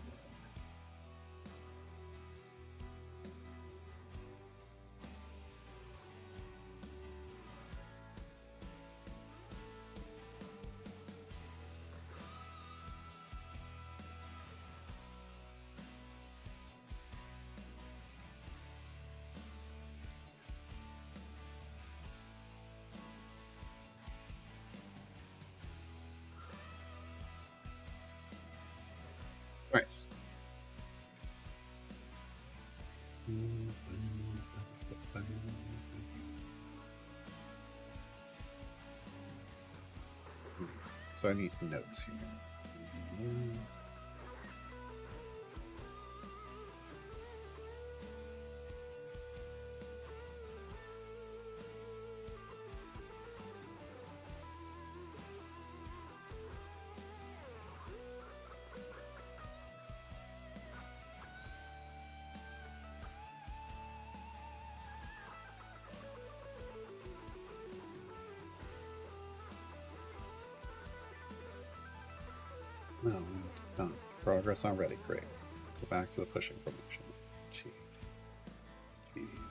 Right. So I need notes here. No, it's done. Progress already. Great. Go back to the pushing formation. Jeez. Jeez.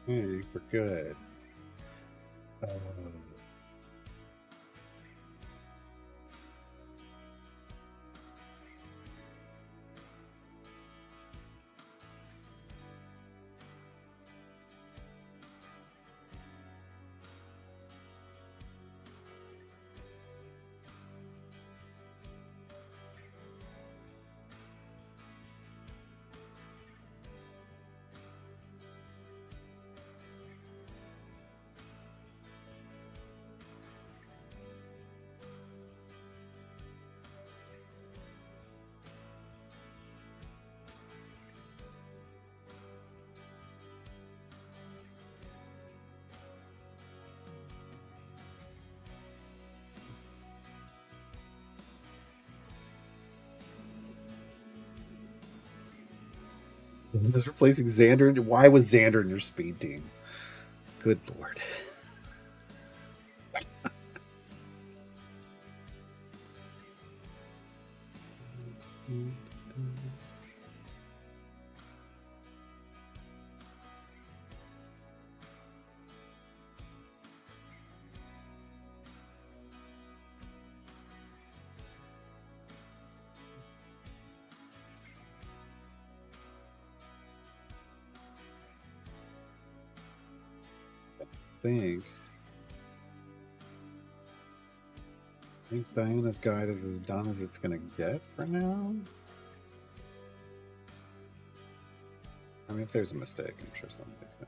Hey, we're good. Uh, Is replacing Xander. Why was Xander in your speed team? Good lord. I think Diana's guide is as done as it's gonna get for now. I mean, if there's a mistake, I'm sure somebody's gonna.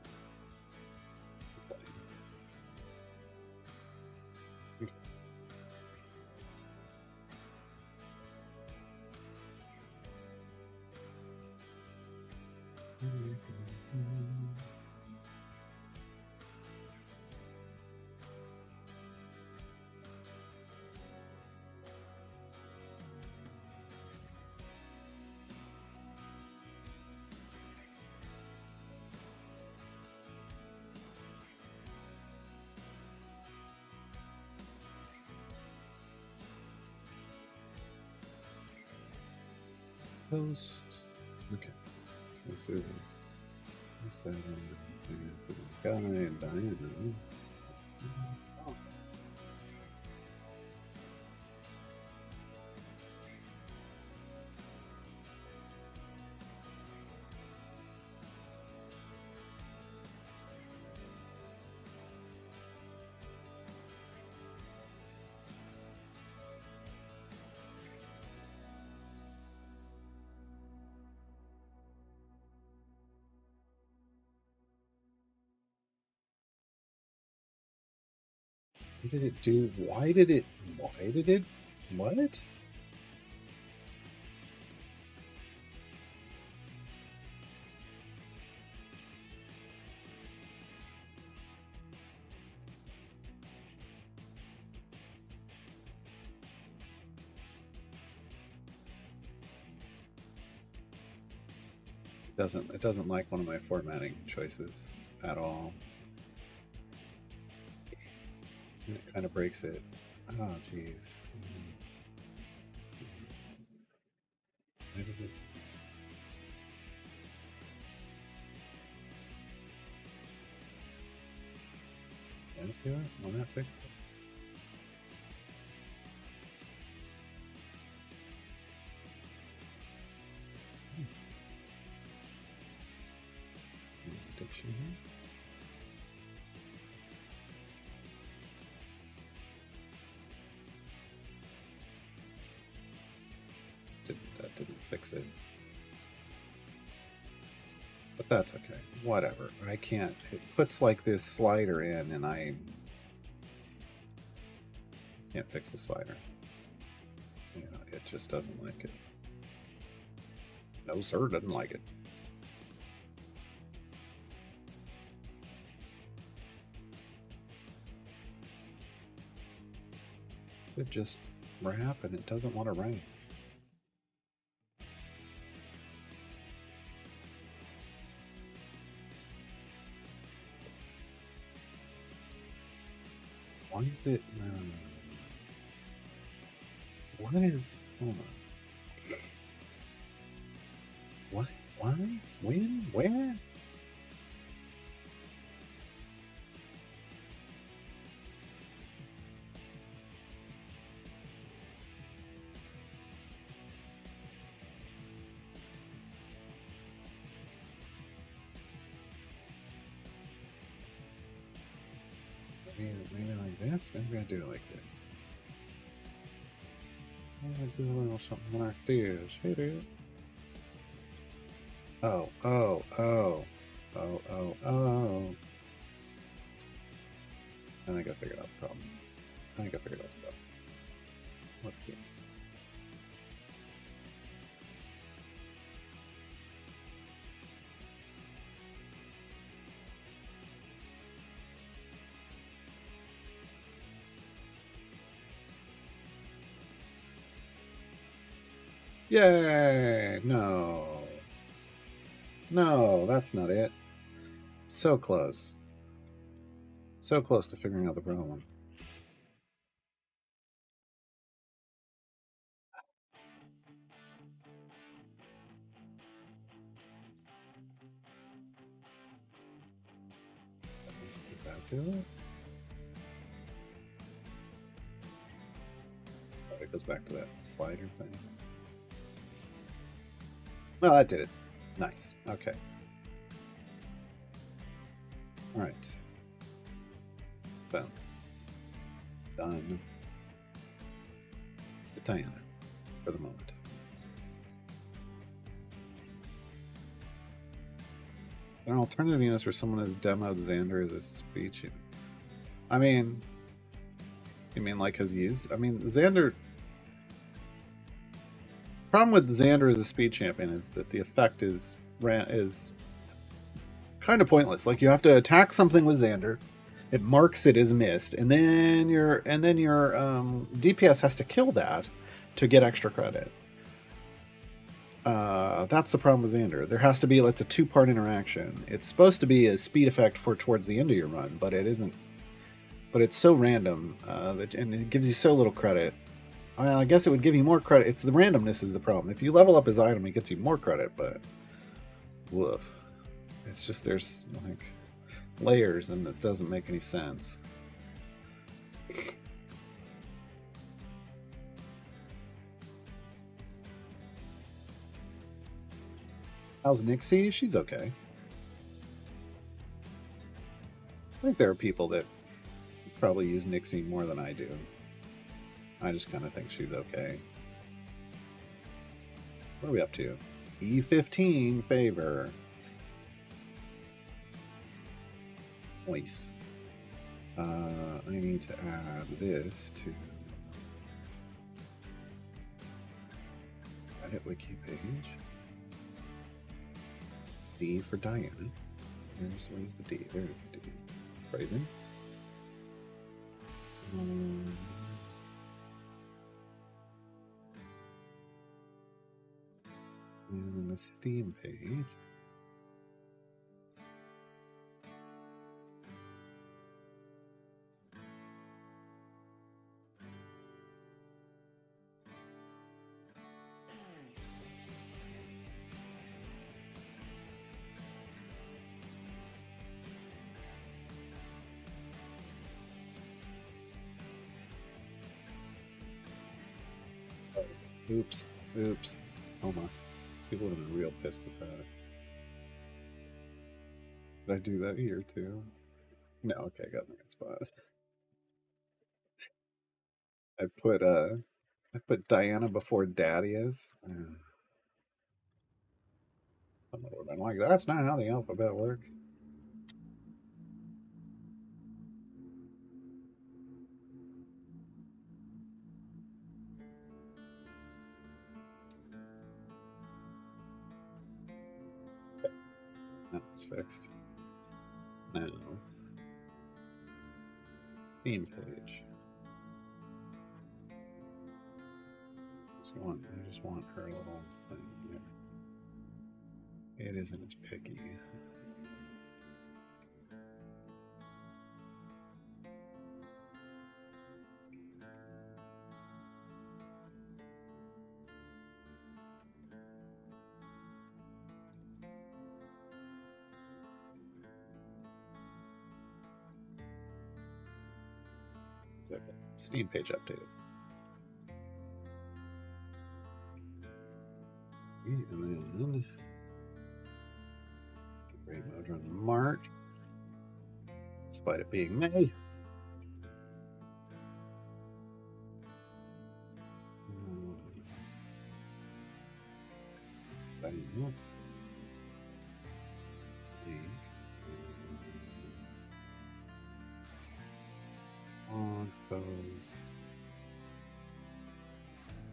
Post. Okay. So this is 7 guy and Diana. What did it do? Why did it? What? It doesn't like one of my formatting choices at all. It kind of breaks it. Oh, jeez. Why does it? Can it do it? Why not fix it? Addiction here. That didn't fix it. But that's okay. Whatever. I can't. It puts like this slider in, and I can't fix the slider. You know, it just doesn't like it. No, sir, doesn't like it. It just wrap, and it doesn't want to write. Why is it? What is? Hold on. What? Why? When? Where? Maybe like this? Maybe I do it like this. Maybe I do a little something like this. Hey, dude. Oh. I think I figured out the problem. Let's see. Yay! No. No, that's not it. So close. So close to figuring out the problem. Did that do it? Oh, it goes back to that slider thing. Well, that did it. Nice. Okay. All right. Boom. Done. With Diana for the moment. Is there an alternative unit where someone has demoed Xander as a speech? I mean, you mean like has used? I mean, Xander. Problem with Xander as a speed champion is that the effect is kind of pointless. Like you have to attack something with Xander, it marks it as missed, and then your DPS has to kill that to get extra credit. That's the problem with Xander. There has to be it's a two-part interaction. It's supposed to be a speed effect for towards the end of your run, but it isn't. But it's so random and it gives you so little credit. Well, I guess it would give you more credit. It's the randomness is the problem. If you level up his item, it gets you more credit, but woof. It's just there's like layers and it doesn't make any sense. How's Nixie? She's okay. I think there are people that probably use Nixie more than I do. I just kind of think she's okay. What are we up to? E15 favor. Nice. I need to add this to edit wiki page. D for Diana. Where's the D? There's the D. Phrasing. And the Steam page. Oops. Oops. Oh my. People would have been real pissed at that. Did I do that here too? No, okay, I got in the right spot. I put Diana before Daddy is. Someone would have been like, that's not how the alphabet works. That was fixed. Now, theme page. I just want her little thing there. It isn't as picky. Okay. Steam page updated. And then great mode runs in March, despite it being May. Oops. On goes.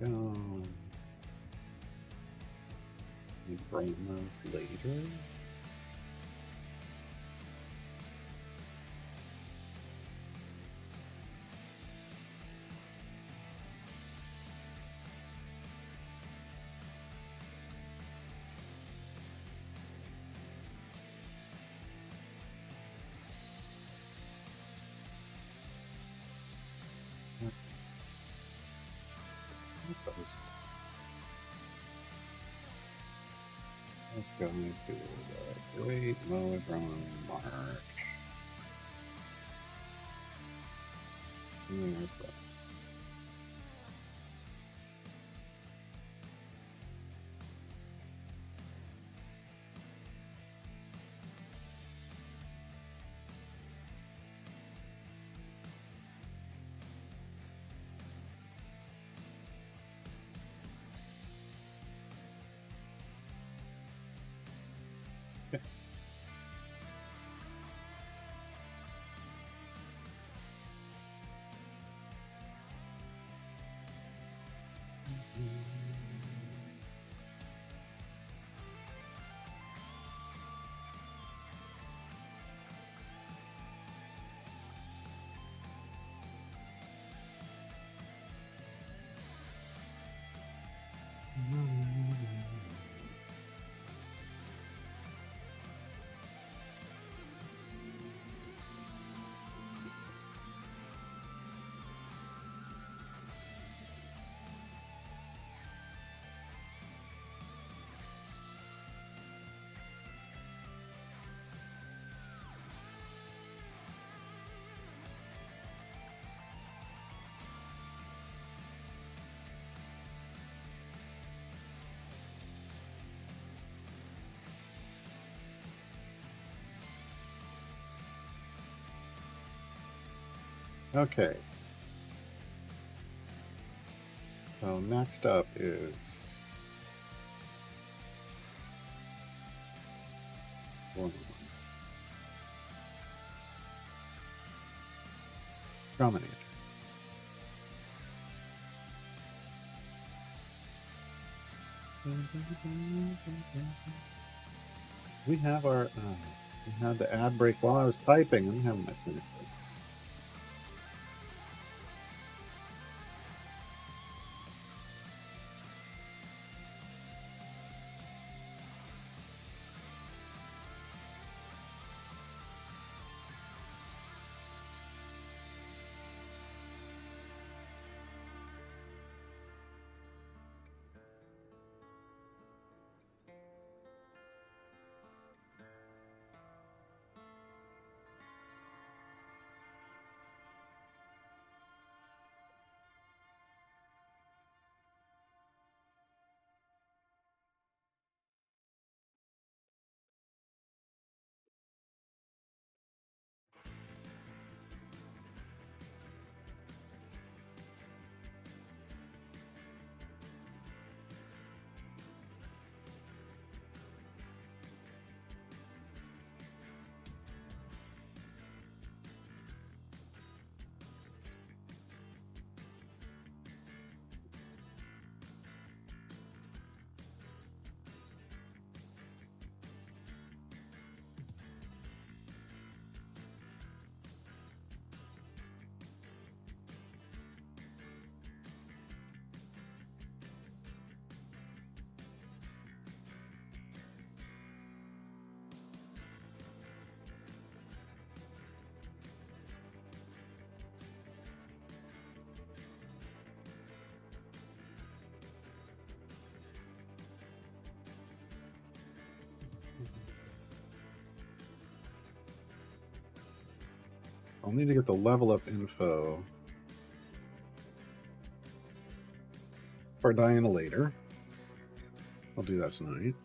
Go. Gromma's later. Post. Let's go into the great mode run March. What's that? Okay. So next up is Dominator. We have our. We had the ad break while I was typing. I'm having my snooze. I'll need to get the level up info for Diana later. I'll do that tonight.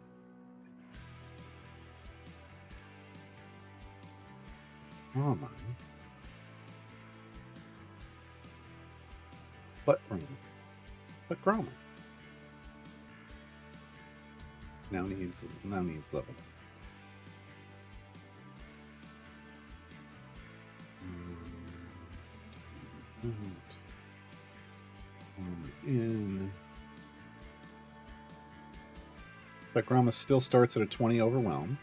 Oh my. But Gromma. Now needs level. In. But Gromma still starts at a 20 overwhelm,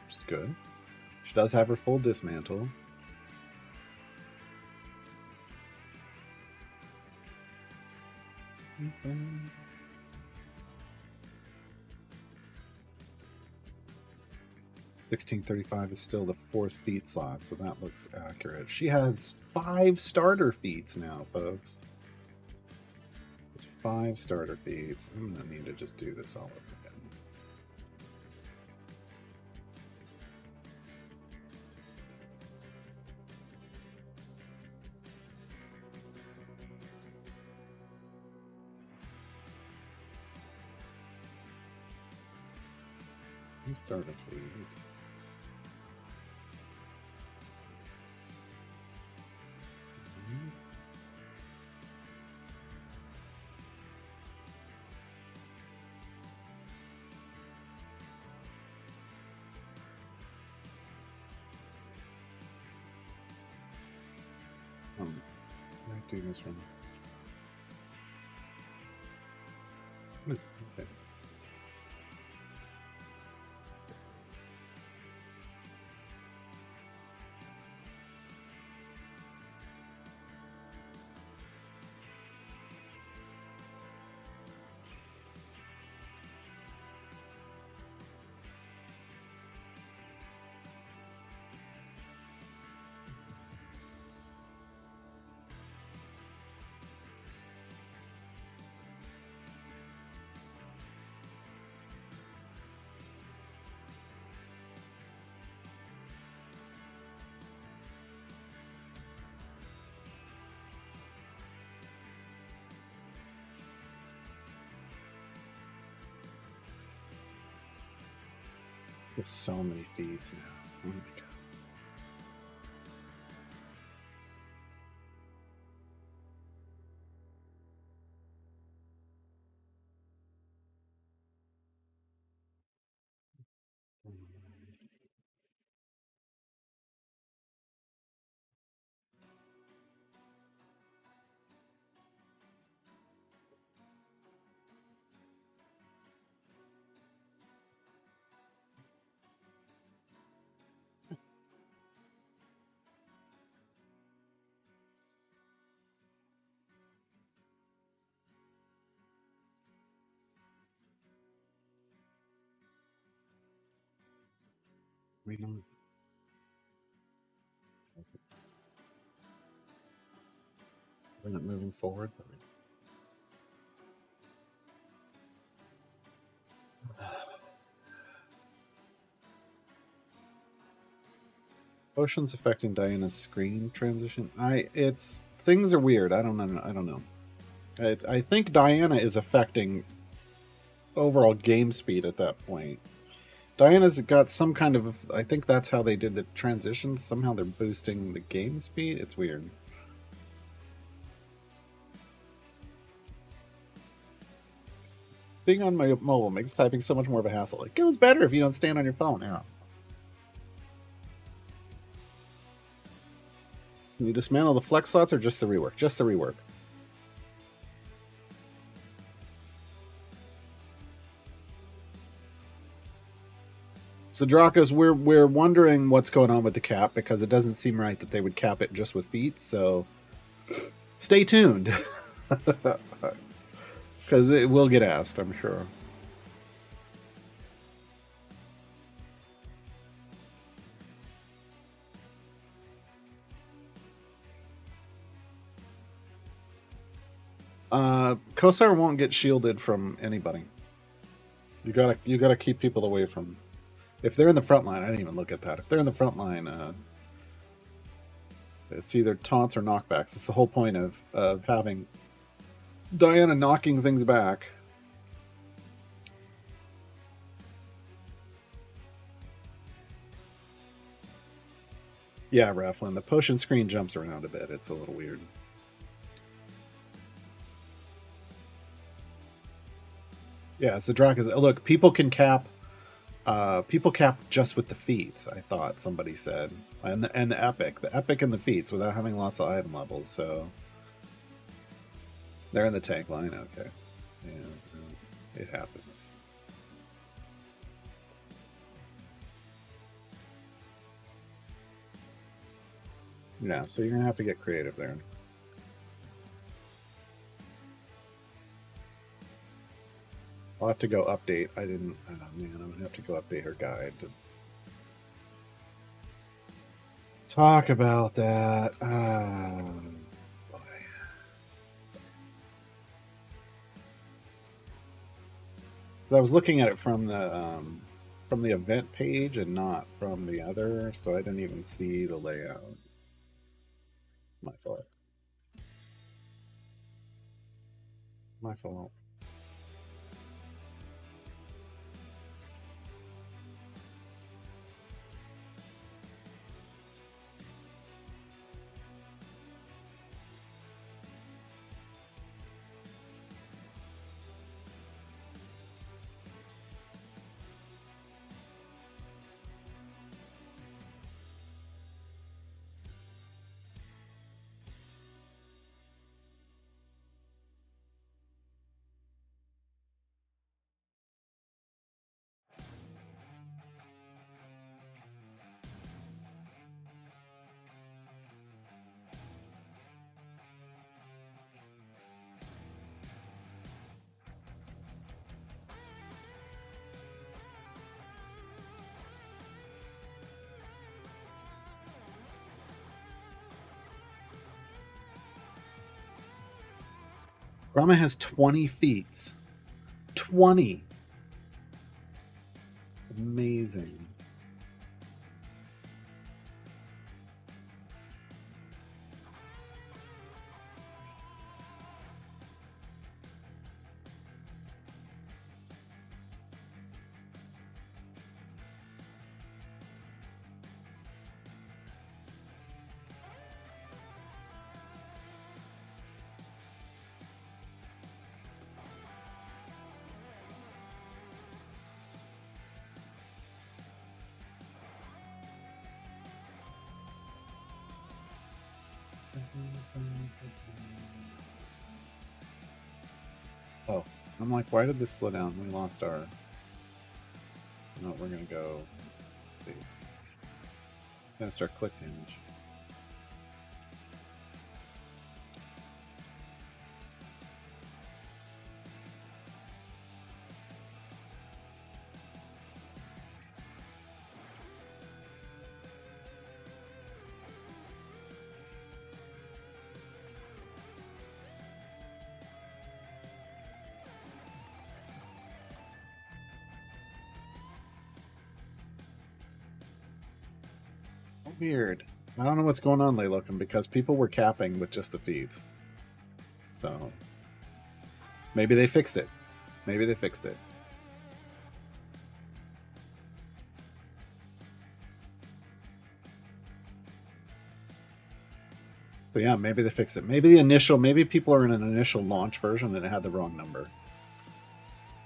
which is good. She does have her full dismantle. Mm-hmm. 1635 is still the 4th feat slot, so that looks accurate. She has 5 starter feats now, folks. It's 5 starter feats. I'm gonna need to just do this all over again. Starter feats. Let's do this one. Okay. There's so many feeds now. Oh my god. we not? We're not moving forward. Potions affecting Diana's screen transition. It's things are weird. I don't know. I don't know. I think Diana is affecting overall game speed at that point. Diana's got some kind of. I think that's how they did the transitions. Somehow they're boosting the game speed. It's weird. Being on my mobile makes typing so much more of a hassle. It goes better if you don't stand on your phone. Yeah. Can you dismantle the flex slots or just the rework? Just the rework. So Dracos, we're wondering what's going on with the cap because it doesn't seem right that they would cap it just with feet. So stay tuned because it will get asked, I'm sure. Kosar won't get shielded from anybody. You gotta keep people away from. If they're in the front line, I didn't even look at that. If they're in the front line, it's either taunts or knockbacks. It's the whole point of having Diana knocking things back. Yeah, Rafflin, the potion screen jumps around a bit. It's a little weird. Yeah, so Dracos. Look, people can cap. People cap just with the feats. I thought somebody said, and the epic and the feats without having lots of item levels. So they're in the tank line. Okay, yeah, it happens. Yeah, so you're gonna have to get creative there. I'll have to go update. I didn't. Oh man, I'm gonna have to go update her guide to talk about that. Boy. So I was looking at it from the event page and not from the other, so I didn't even see the layout. My fault. My fault. Gromma has 20 feats. 20. Amazing. Oh, I'm like, why did this slow down? We lost our. No, we're gonna go. Please. Gonna start click damage. Weird. I don't know what's going on, Laylokum, because people were capping with just the feeds. So maybe they fixed it. Maybe they fixed it. So yeah, maybe they fixed it. Maybe people are in an initial launch version and it had the wrong number.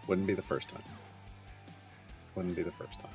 Wouldn't be the first time. Wouldn't be the first time.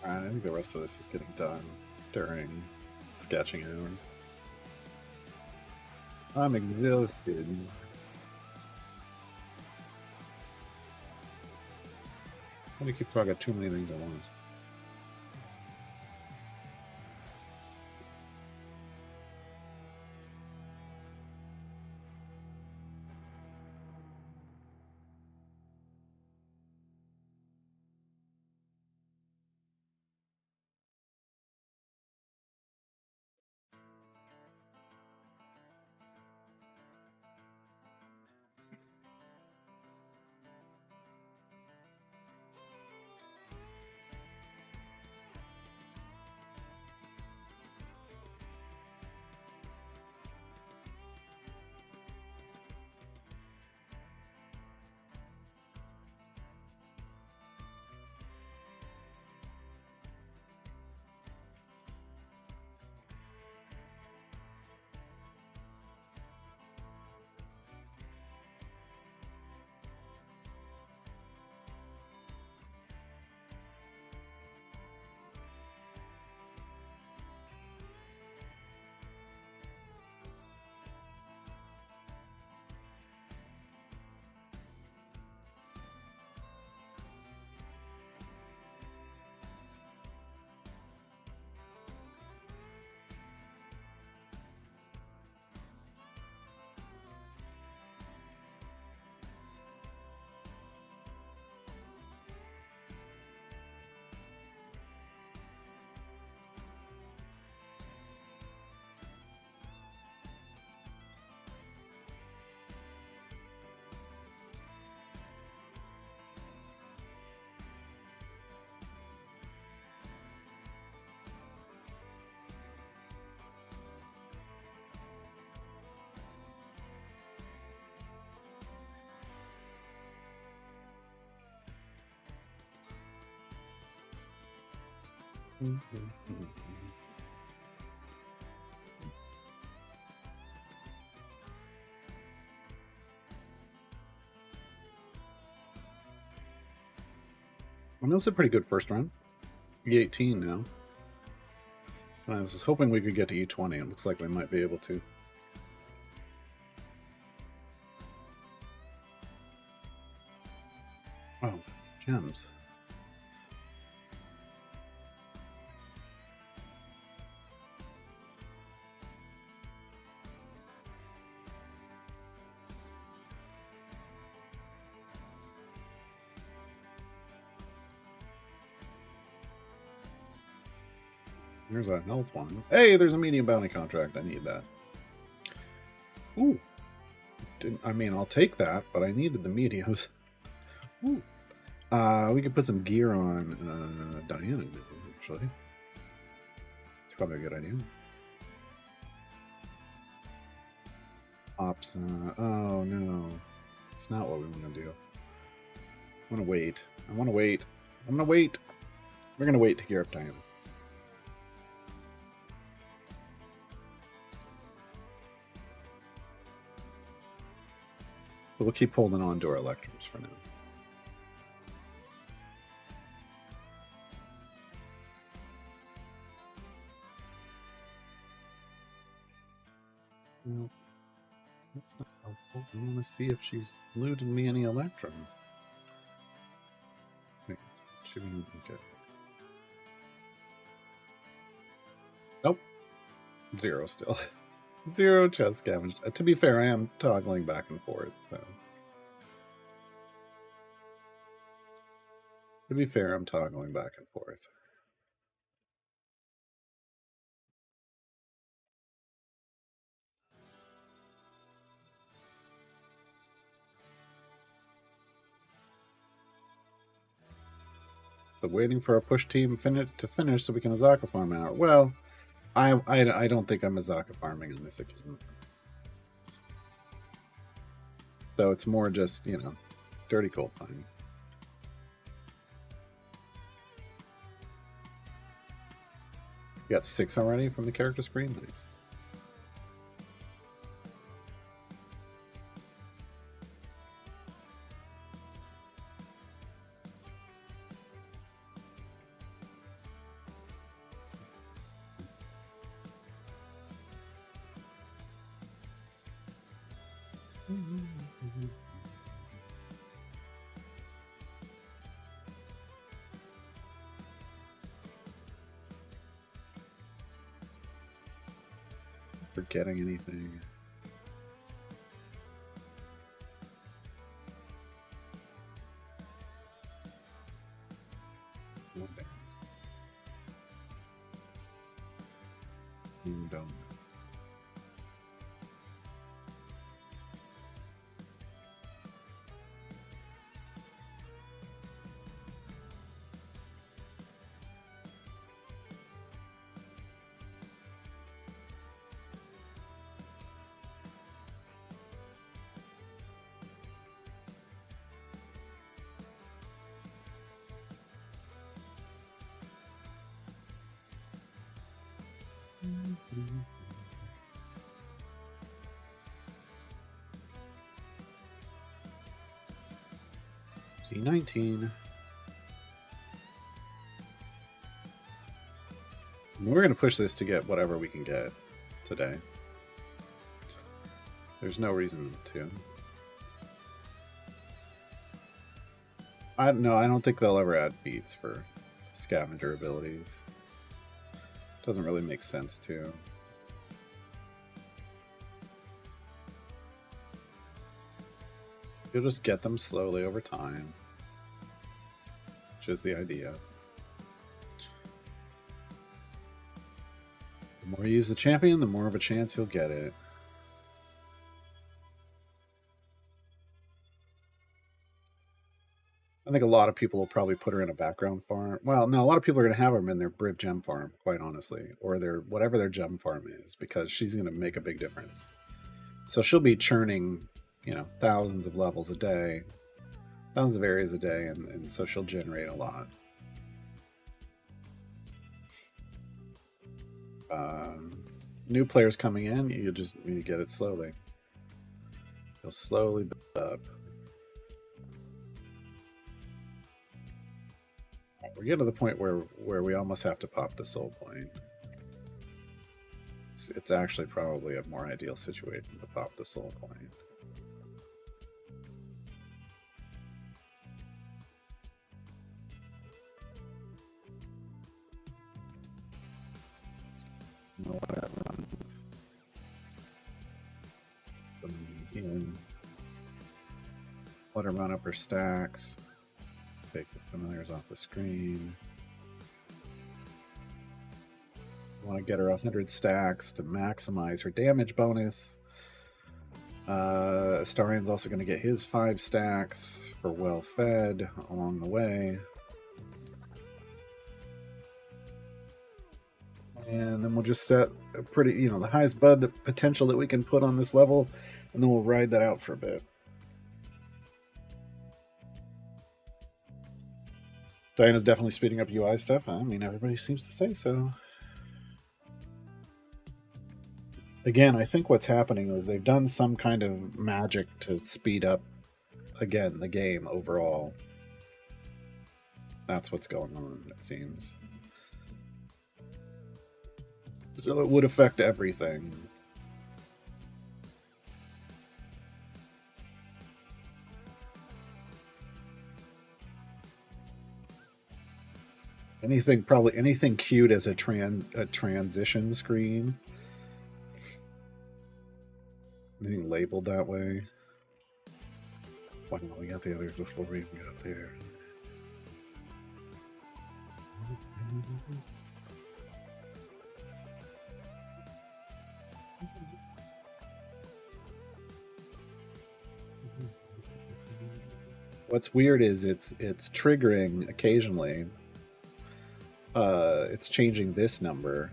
I think the rest of this is getting done during sketching hour. I'm exhausted. How do you keep talking about too many things at once? Well, that was a pretty good first run. E18 now. I was hoping we could get to E20. It looks like we might be able to. Oh, gems. There's a health one. Hey, there's a medium bounty contract. I need that. Ooh. I mean, I'll take that, but I needed the mediums. Ooh. We could put some gear on Diana, actually. It's probably a good idea. Ops. Oh no. It's not what we want to do. I want to wait. I want to wait. I'm going to wait. We're going to wait to gear up Diana. But we'll keep holding on to our electrons for now. Well, that's not helpful. I want to see if she's looted me any electrons. Wait, should we get? Nope. 0 still. 0 chest scavenged. To be fair, I am toggling back and forth, so. To be fair, I'm toggling back and forth. But waiting for our push team to finish so we can Azaka farm out. Well, I don't think I'm Azaka farming on this occasion. So it's more just, you know, dirty coal mining. You got 6 already from the character screen? Nice. Forgetting anything. Okay. Don't. C19. We're going to push this to get whatever we can get today. There's no reason to. I don't think they'll ever add feats for scavenger abilities. Doesn't really make sense to. You'll just get them slowly over time, which is the idea. The more you use the champion, the more of a chance you'll get it. I think a lot of people will probably put her in a background farm. Well, no, a lot of people are going to have her in their Briv gem farm, quite honestly, or their whatever their gem farm is, because she's going to make a big difference. So she'll be churning, you know, thousands of levels a day, thousands of areas a day, and so she'll generate a lot. New players coming in, you get it slowly. You'll slowly build up. We're getting to the point where we almost have to pop the soul point. It's actually probably a more ideal situation to pop the soul point. Let her run up her stacks. Take the familiars off the screen. Want to get her 100 stacks to maximize her damage bonus. Astarian's also going to get his 5 stacks for well fed along the way. And then we'll just set a pretty, the highest bud, the potential that we can put on this level, and then we'll ride that out for a bit. Diana's definitely speeding up UI stuff. I mean, everybody seems to say so. Again, I think what's happening is they've done some kind of magic to speed up, again, the game overall. That's what's going on, it seems. So it would affect everything. Probably anything cute as a transition screen. Anything labeled that way. Why not? We got the others before we even got there. What's weird is it's triggering occasionally. It's changing this number,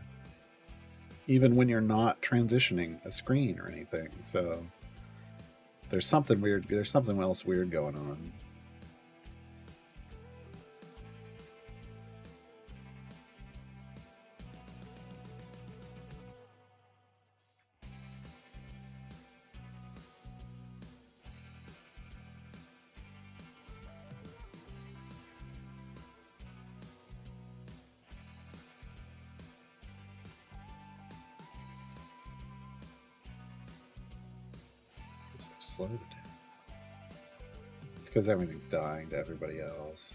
even when you're not transitioning a screen or anything. So there's something weird. There's something else weird going on. Slowed. It's because everything's dying to everybody else.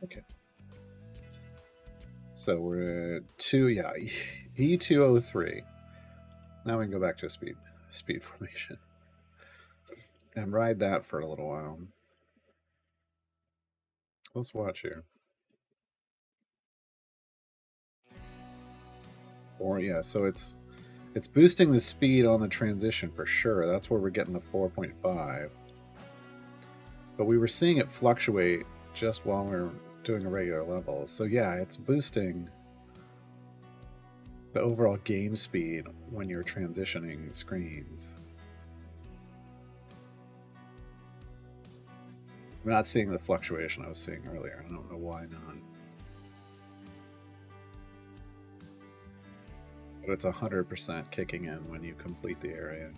Okay. So we're at E203. Now we can go back to speed formation and ride that for a little while. Let's watch here. Or yeah, so it's boosting the speed on the transition for sure. That's where we're getting the 4.5. But we were seeing it fluctuate just while we we're doing a regular level. So yeah, it's boosting the overall game speed when you're transitioning screens. I'm not seeing the fluctuation I was seeing earlier. I don't know why not. But it's 100% kicking in when you complete the area.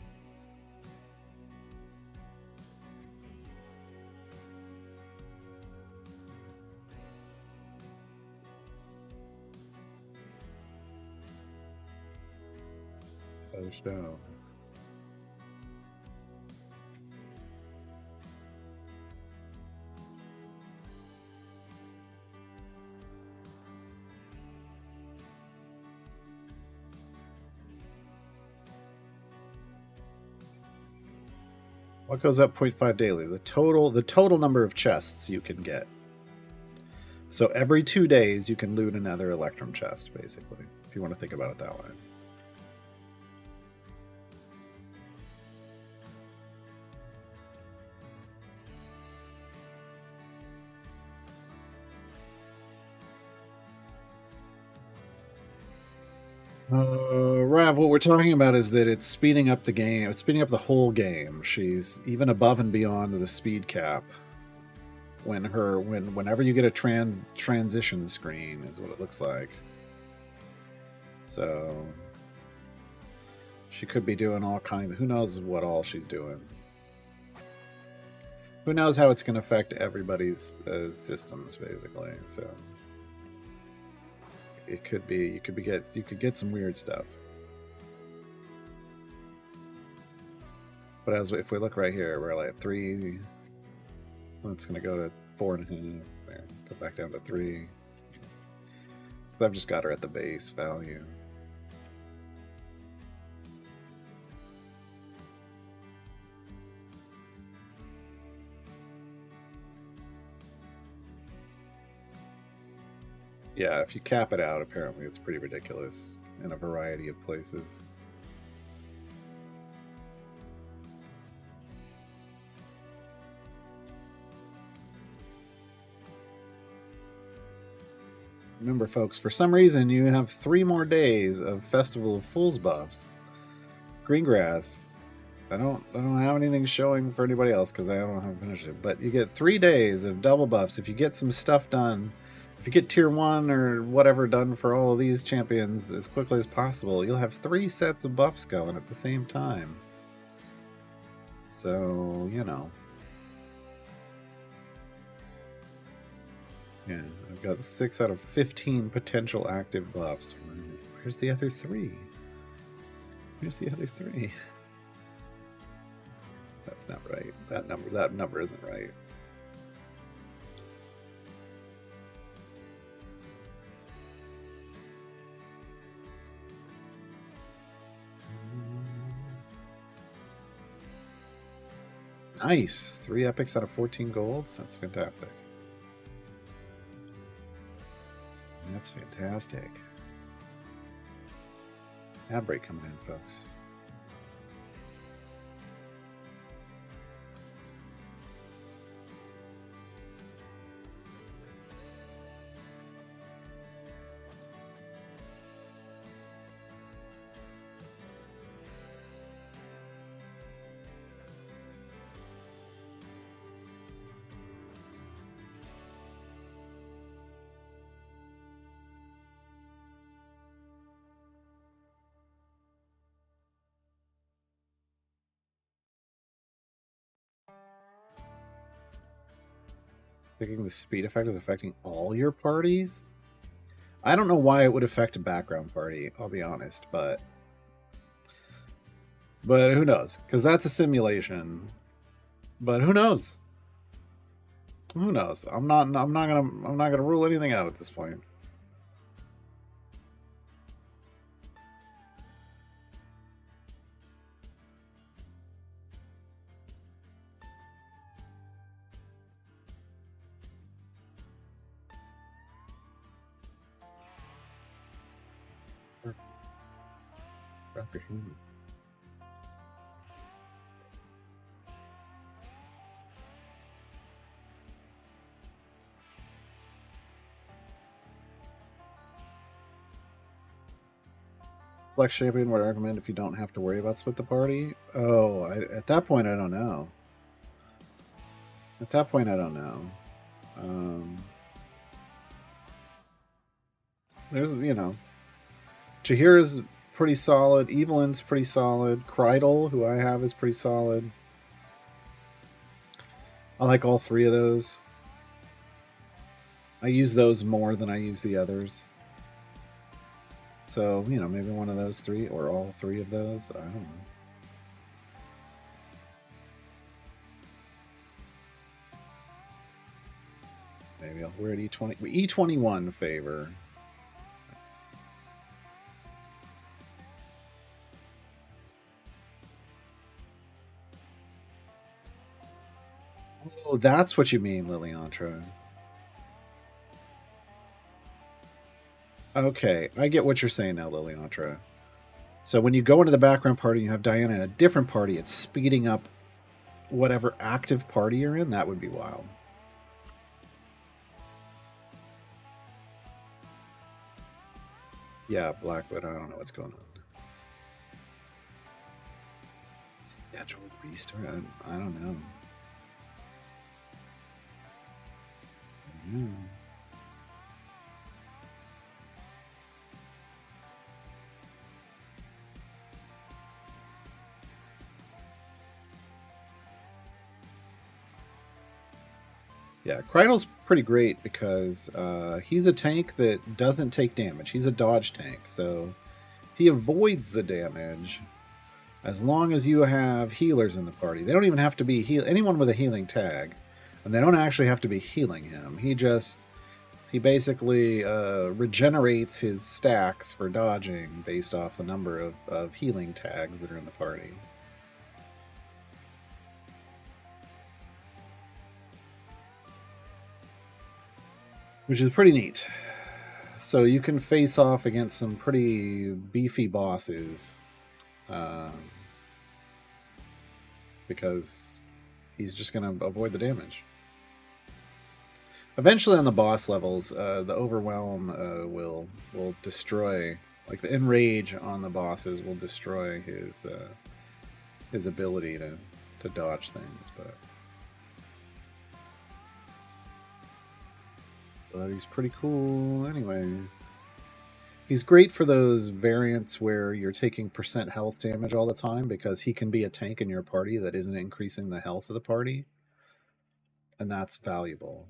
Post down. What goes up 0.5 daily? The total number of chests you can get. So every 2 days you can loot another Electrum chest, basically, if you want to think about it that way. Rav, what we're talking about is that it's speeding up the game. It's speeding up the whole game. She's even above and beyond the speed cap. Whenever you get a transition screen is what it looks like. So she could be doing all kinds. Who knows what all she's doing? Who knows how it's going to affect everybody's systems, basically. So. It could be you could get some weird stuff. But if we look right here, we're like 3. Well, it's gonna go to 4.5. There, go back down to 3. I've just got her at the base value. Yeah, if you cap it out, apparently it's pretty ridiculous in a variety of places. Remember, folks, for some reason you have 3 more days of Festival of Fools buffs. Greengrass. I don't have anything showing for anybody else because I don't have finished it. But you get 3 days of double buffs if you get some stuff done. If you get tier 1 or whatever done for all of these champions as quickly as possible, you'll have 3 sets of buffs going at the same time. So, you know. Yeah, I've got 6 out of 15 potential active buffs. Where's the other 3? Where's the other 3? That's not right. That number isn't right. Nice. 3 epics out of 14 golds. That's fantastic. That's fantastic. Ad break coming in, folks. Thinking the speed effect is affecting all your parties? I don't know why it would affect a background party, I'll be honest, but who knows? Because that's a simulation. But who knows? Who knows? I'm not gonna rule anything out at this point. Flex champion would I recommend if you don't have to worry about split the party? Oh, at that point I don't know. At that point I don't know. There's, you know, Jahira's pretty solid. Evelyn's pretty solid. Kreidel, who I have, is pretty solid. I like all 3 of those. I use those more than I use the others. So, you know, maybe one of those 3 or all 3 of those. I don't know. Maybe we're at E20. E21 favor. Nice. Oh, that's what you mean, Liliantra. Okay, I get what you're saying now, Liliantra. So when you go into the background party and you have Diana in a different party, it's speeding up whatever active party you're in. That would be wild. Yeah, Blackwood, I don't know what's going on. Scheduled restart? I don't know. Yeah, Kreidel's pretty great because he's a tank that doesn't take damage. He's a dodge tank, so he avoids the damage as long as you have healers in the party. They don't even have to be anyone with a healing tag, and they don't actually have to be healing him. He basically regenerates his stacks for dodging based off the number of healing tags that are in the party. Which is pretty neat. So you can face off against some pretty beefy bosses. Um, because he's just going to avoid the damage. Eventually, on the boss levels, the overwhelm will destroy, like the enrage on the bosses will destroy his ability to dodge things. But he's pretty cool anyway. He's great for those variants where you're taking percent health damage all the time because he can be a tank in your party that isn't increasing the health of the party, and that's valuable.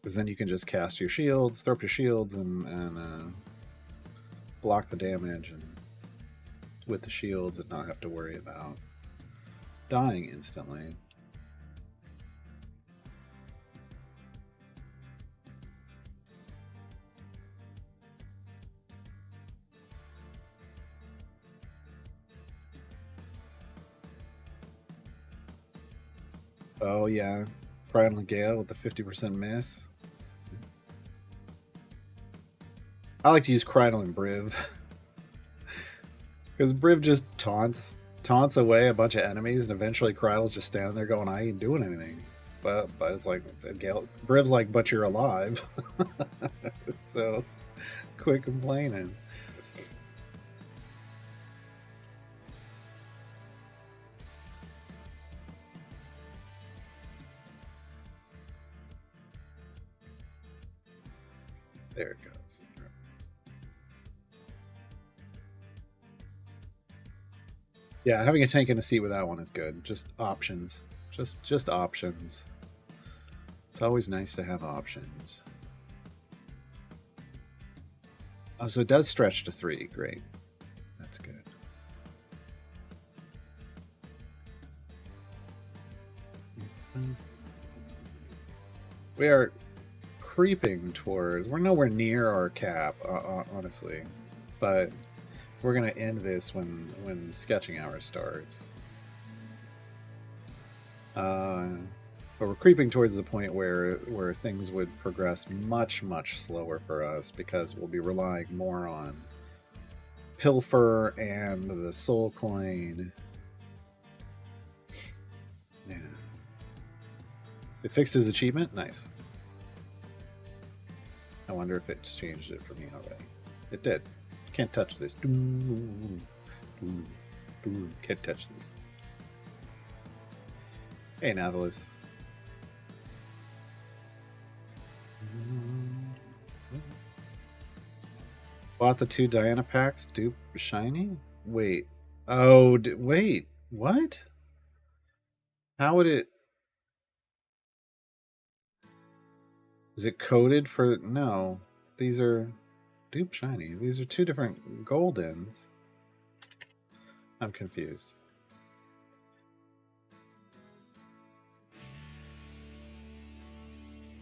Because then you can just cast your shields, throw up your shields, and block the damage and with the shields and not have to worry about dying instantly. Oh yeah, Brian Gale with the 50% miss. I like to use Krydle and Briv. Because Briv just taunts away a bunch of enemies, and eventually Krydle's just standing there going, I ain't doing anything. But it's like, Briv's like, but you're alive. So, quit complaining. There it goes. Yeah, having a tank in a seat with that one is good. Just options. Just options. It's always nice to have options. Oh, so it does stretch to 3. Great. That's good. We are creeping towards... We're nowhere near our cap, honestly. But we're going to end this when sketching hour starts. But we're creeping towards the point where things would progress much, much slower for us because we'll be relying more on Pilfer and the Soul Coin. Yeah. It fixed his achievement? Nice. I wonder if it's changed it for me already. It did. Can't touch this. Can't touch this. Hey, Navalis. Bought the 2 Diana packs. Dupe shiny? Wait. Oh, wait. What? How would it... Is it coded for... No. These are dupe shiny. These are 2 different goldens. I'm confused.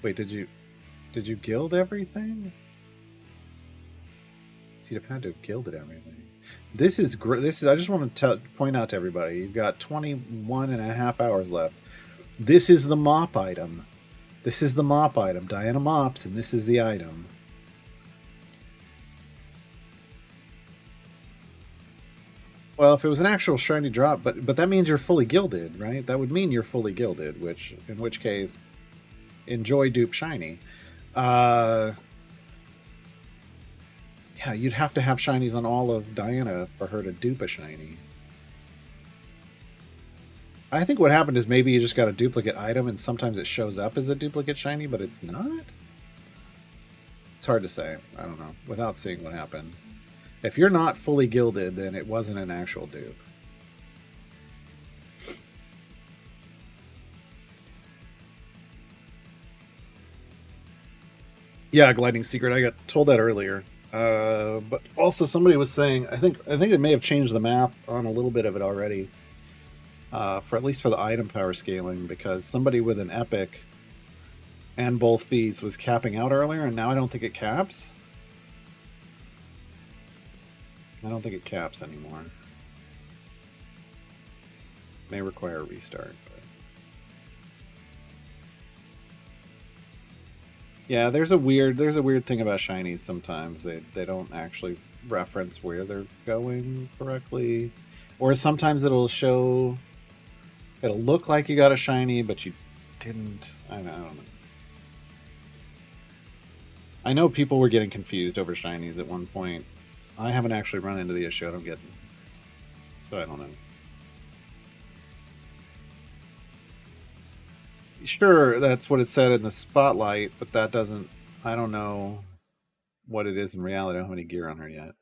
Wait, did you guild everything? So you'd have had to have guilded everything. This is great. I just want to point out to everybody, you've got 21 and a half hours left. This is the mop item. This is the mop item. Diana mops, and this is the item. Well, if it was an actual shiny drop, but that means you're fully gilded, right? That would mean you're fully gilded, in which case, enjoy dupe shiny. Yeah, you'd have to have shinies on all of Diana for her to dupe a shiny. I think what happened is maybe you just got a duplicate item and sometimes it shows up as a duplicate shiny, but it's not? It's hard to say. I don't know. Without seeing what happened. If you're not fully gilded, then it wasn't an actual dupe. Yeah, Gliding Secret. I got told that earlier. But also somebody was saying, I think they may have changed the map on a little bit of it already. For at least for the item power scaling, because somebody with an epic and both feats was capping out earlier, and now I don't think it caps. I don't think it caps anymore. May require a restart. But... Yeah, there's a weird thing about shinies sometimes. They don't actually reference where they're going correctly. Or sometimes it'll look like you got a shiny, but you didn't. I don't know. I know people were getting confused over shinies at one point. I haven't actually run into the issue. I don't get, so I don't know. Sure, that's what it said in the spotlight, but that doesn't. I don't know what it is in reality. I don't have any gear on her yet.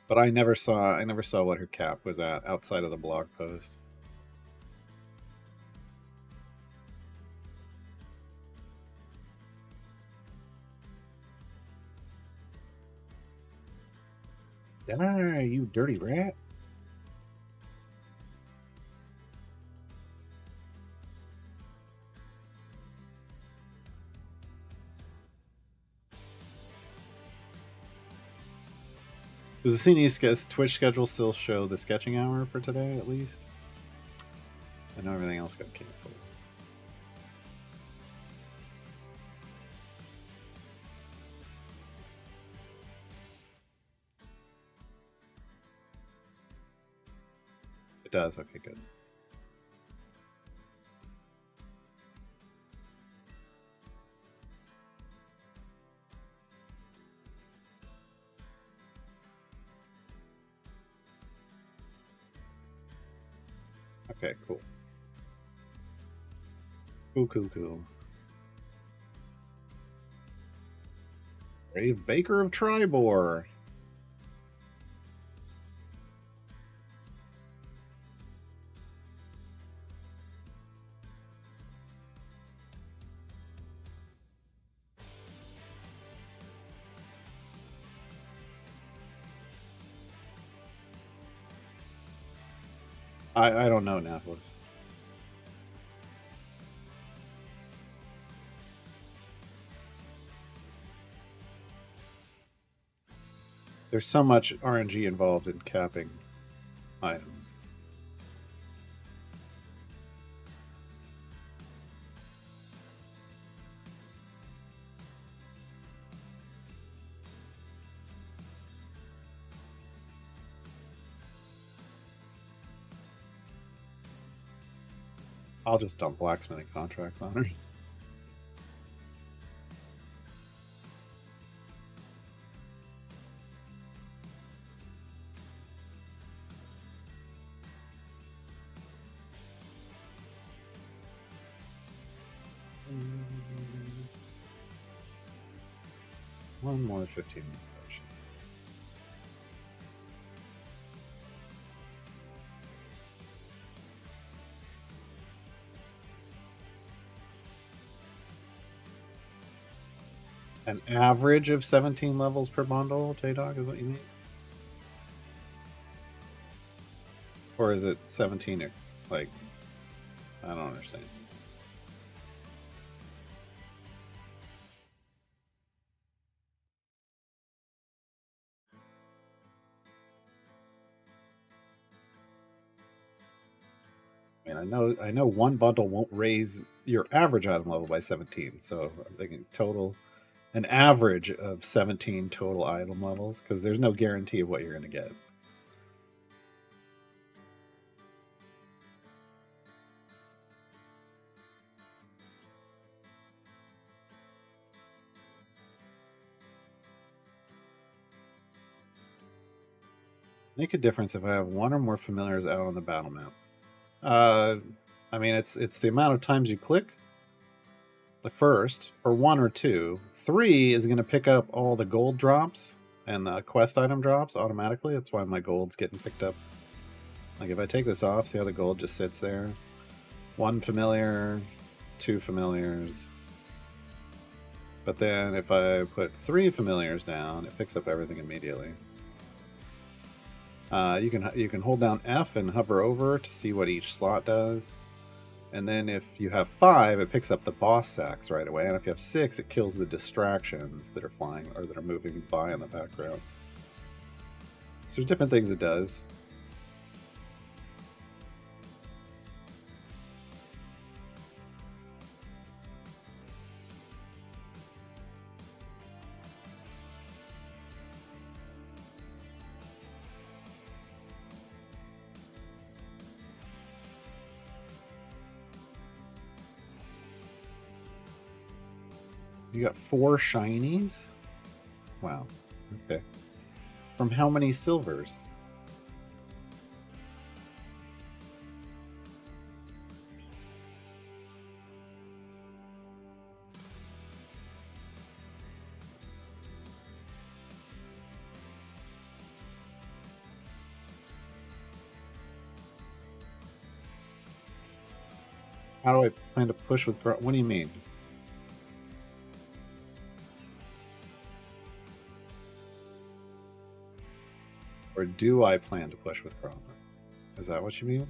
But I never saw what her cap was at outside of the blog post. Ah, you dirty rat! Does the CNE's Twitch schedule still show the sketching hour for today at least? I know everything else got canceled. It does. Okay, good. Okay, cool. Cool. Brave Baker of Tribor. I don't know, Nathless. There's so much RNG involved in capping items. I'll just dump blacksmithing contracts on her. One more 15-minute potion. An average of 17 levels per bundle, J-Dog, is what you mean? Or is it 17? Like, I don't understand. I mean, I know one bundle won't raise your average item level by 17, so I'm thinking an average of 17 total item levels, because there's no guarantee of what you're going to get. Make a difference if I have one or more familiars out on the battle map. I mean, it's the amount of times you click the first, or one or two. 3 is going to pick up all the gold drops and the quest item drops automatically. That's why my gold's getting picked up. Like if I take this off, see how the gold just sits there? 1 familiar, 2 familiars. But then if I put 3 familiars down, it picks up everything immediately. You can hold down F and hover over to see what each slot does. And then if you have 5, it picks up the boss sacks right away. And if you have 6, it kills the distractions that are flying or that are moving by in the background. So there's different things it does. You got 4 shinies? Wow. Okay. From how many silvers? How do I plan to push with... What do you mean? Or do I plan to push with Gromma? Is that what you mean?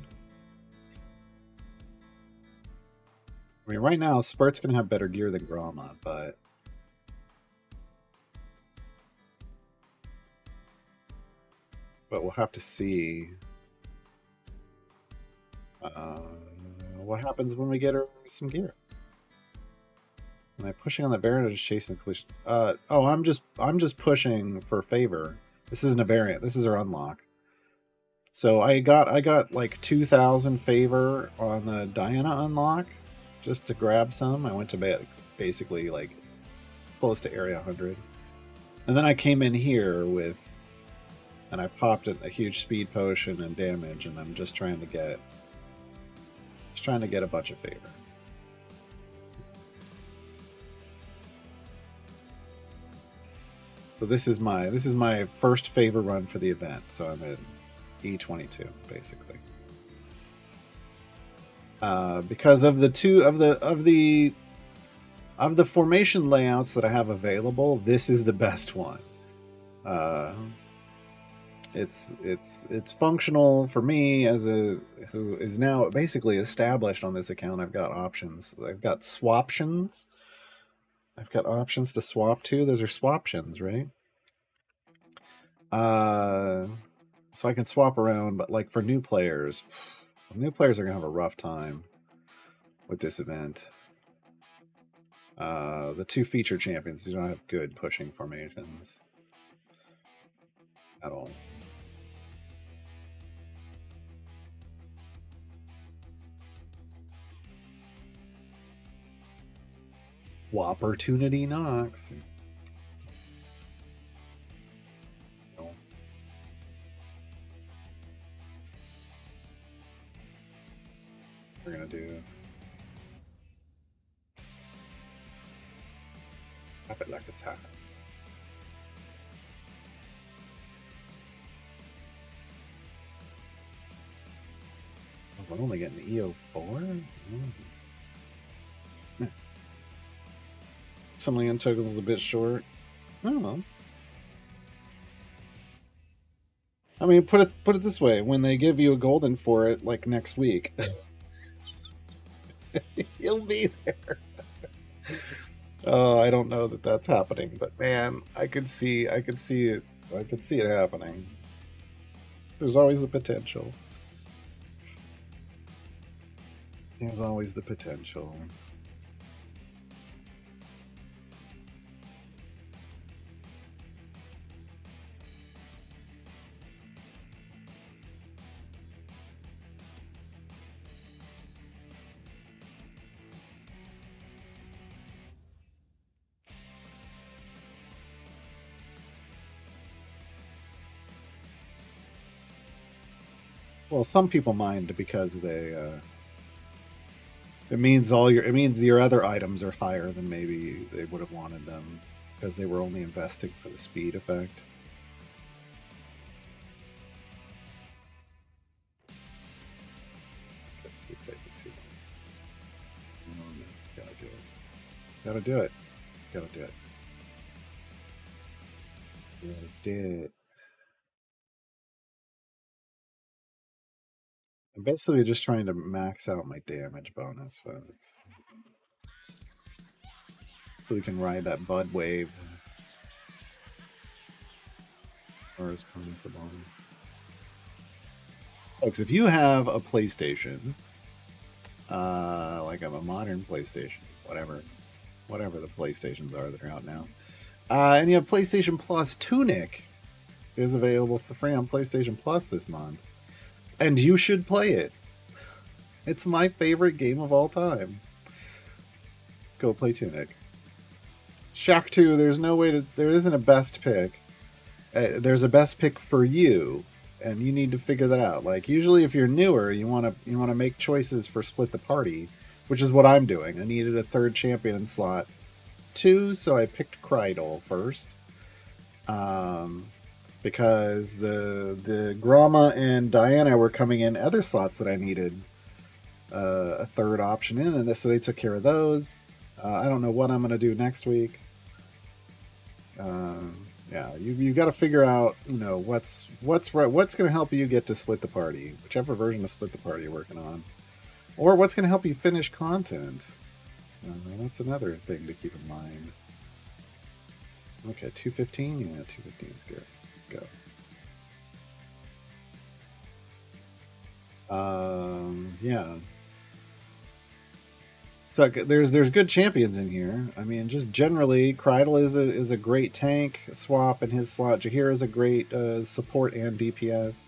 I mean, right now, Spurt's going to have better gear than Gromma, but... But we'll have to see what happens when we get her some gear. Am I pushing on the variant or just chasing the collision? Oh, I'm just pushing for favor. This isn't a variant. This is our unlock. So I got like 2,000 favor on the Diana unlock just to grab some. I went to basically like close to area 100, and then I came in here with, and I popped a huge speed potion and damage, and I'm just trying to get a bunch of favor. So this is my first favor run for the event. So I'm at E22 basically. Because of the formation layouts that I have available, this is the best one. It's functional for me as who is now basically established on this account. I've got options. I've got swaptions. I've got options to swap to. Those are swaptions, right? So I can swap around, but like for new players are gonna have a rough time with this event. The 2 feature champions do not have good pushing formations at all. Opportunity knocks. No. We're gonna do rapid like attack. Oh, we're only getting EO4? Something in tokens is a bit short. I don't know. I mean, put it this way: when they give you a golden for it, like next week, you'll be there. Oh, I don't know that that's happening, but man, I could see it. I could see it happening. There's always the potential. There's always the potential. Well, some people mind because it means your other items are higher than maybe they would have wanted them because they were only investing for the speed effect. Please take it too long. Gotta do it. Gotta do it. Gotta do it. Gotta do it. I'm basically just trying to max out my damage bonus, folks. So we can ride that Bud wave. Or as possible. Folks, if you have a PlayStation, like a modern PlayStation, whatever the PlayStations are that are out now, and you have PlayStation Plus, Tunic is available for free on PlayStation Plus this month, and you should play it. It's my favorite game of all time. Go play Tunic. Shaq 2, there isn't a best pick. There's a best pick for you, and you need to figure that out. Like usually, if you're newer, you want to make choices for split the party, which is what I'm doing. I needed a third champion in slot 2, so I picked Krydle first, because the Gromma and Diana were coming in other slots that I needed a third option in, and so they took care of those. I don't know what I'm going to do next week. Yeah, you got to figure out, what's going to help you get to split the party, whichever version of split the party you're working on, or what's going to help you finish content. That's another thing to keep in mind. Okay, 215. Yeah, 215 is good. Let's go. Yeah. So there's good champions in here. I mean, just generally, Krydle is a great tank swap in his slot. Jahir is a great support and DPS.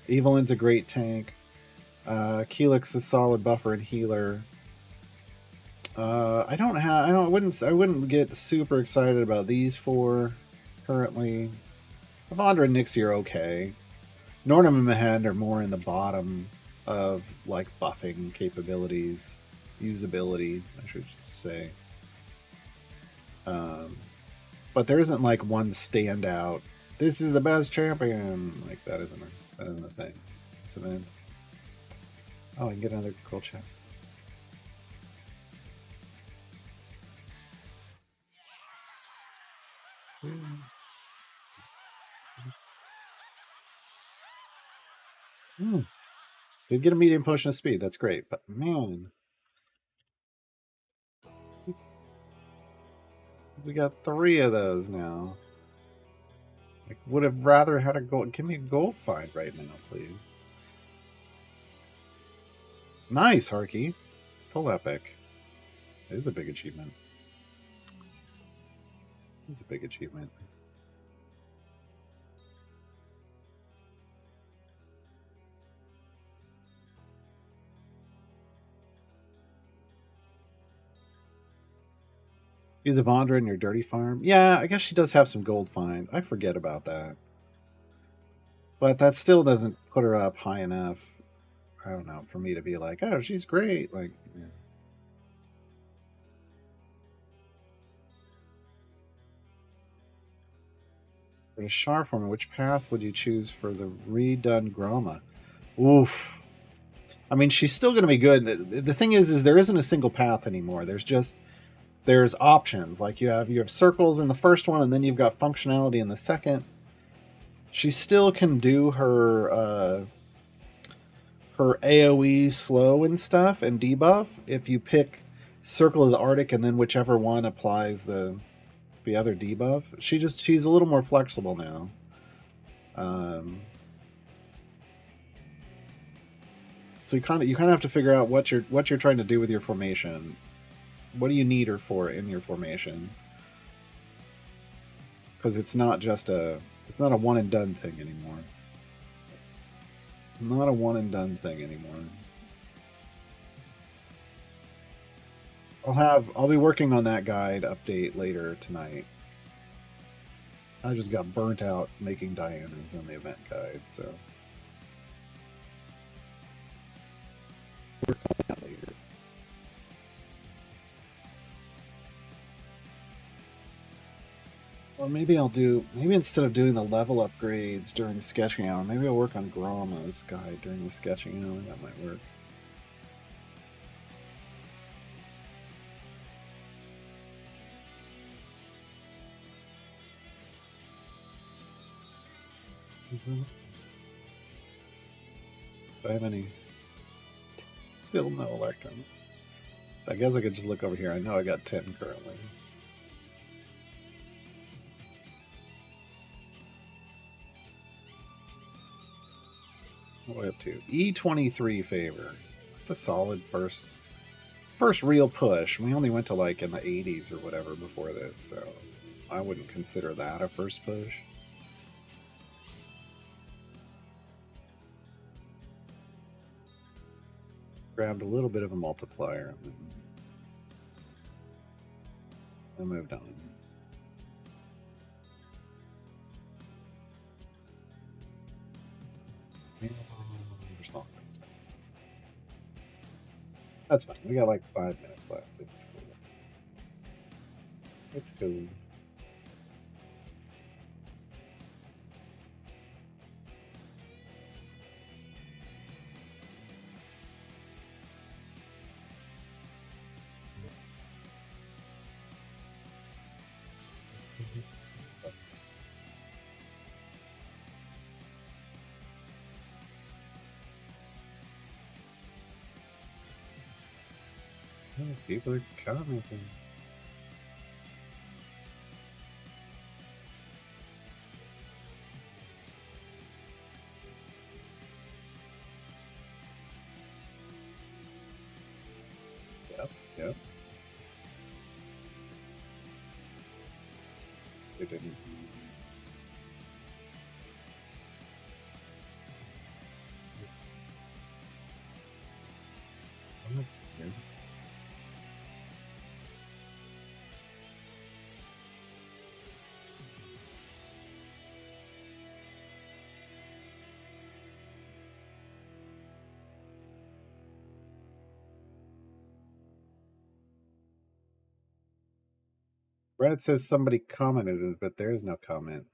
Evelyn's a great tank. Keelix is solid buffer and healer. I wouldn't get super excited about these four currently. Avandra and Nixie are okay. Nornam and Mahend are more in the bottom of like buffing capabilities. Usability, I should say. But there isn't like one standout. This is the best champion. Like that isn't a thing. This event. Oh, I can get another gold chest. Did get a medium potion of speed. That's great. But man, we got 3 of those now. I would have rather had a gold. Give me a gold find right now, please. Nice, Harky. Full epic. It is a big achievement. It's a big achievement. Use Avandra in your dirty farm. Yeah, I guess she does have some gold find. I forget about that. But that still doesn't put her up high enough. I don't know, for me to be like, oh, she's great. Like, yeah. For the Char form, which path would you choose for the redone Gromma? Oof. I mean, she's still going to be good. The thing is there isn't a single path anymore. There's options. Like you have circles in the first one, and then you've got functionality in the second. She still can do her AoE slow and stuff and debuff if you pick Circle of the Arctic and then whichever one applies the other debuff. She's a little more flexible now. So you kind of have to figure out what you're trying to do with your formation. What do you need her for in your formation? Because it's not a one and done thing anymore. Not a one and done thing anymore. I'll be working on that guide update later tonight. I just got burnt out making Dianas in the event guide, so work on that later. Or maybe instead of doing the level upgrades during the sketching hour, maybe I'll work on Gromma's guide during the sketching hour. That might work. Do I have any Still no electrons. So I guess I could just look over here. I know I got 10 currently. What are we up to? E23 favor. It's a solid first real push. We only went to like in the 80s or whatever before this, so I wouldn't consider that a first push. Grabbed a little bit of a multiplier and then I moved on. That's fine. We got like 5 minutes left. It's cool. It's cool. People are commenting. Yep. They didn't. Oh, that's weird. Reddit says somebody commented it, but there's no comment.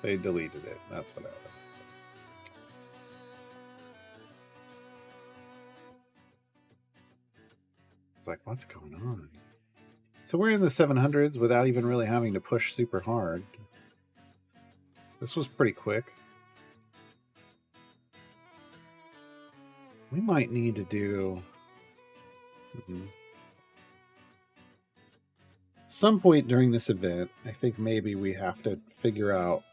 They deleted it. That's what happened. It's like, what's going on? So we're in the 700s without even really having to push super hard. This was pretty quick. We might need to do... At some point during this event, I think maybe we have to figure out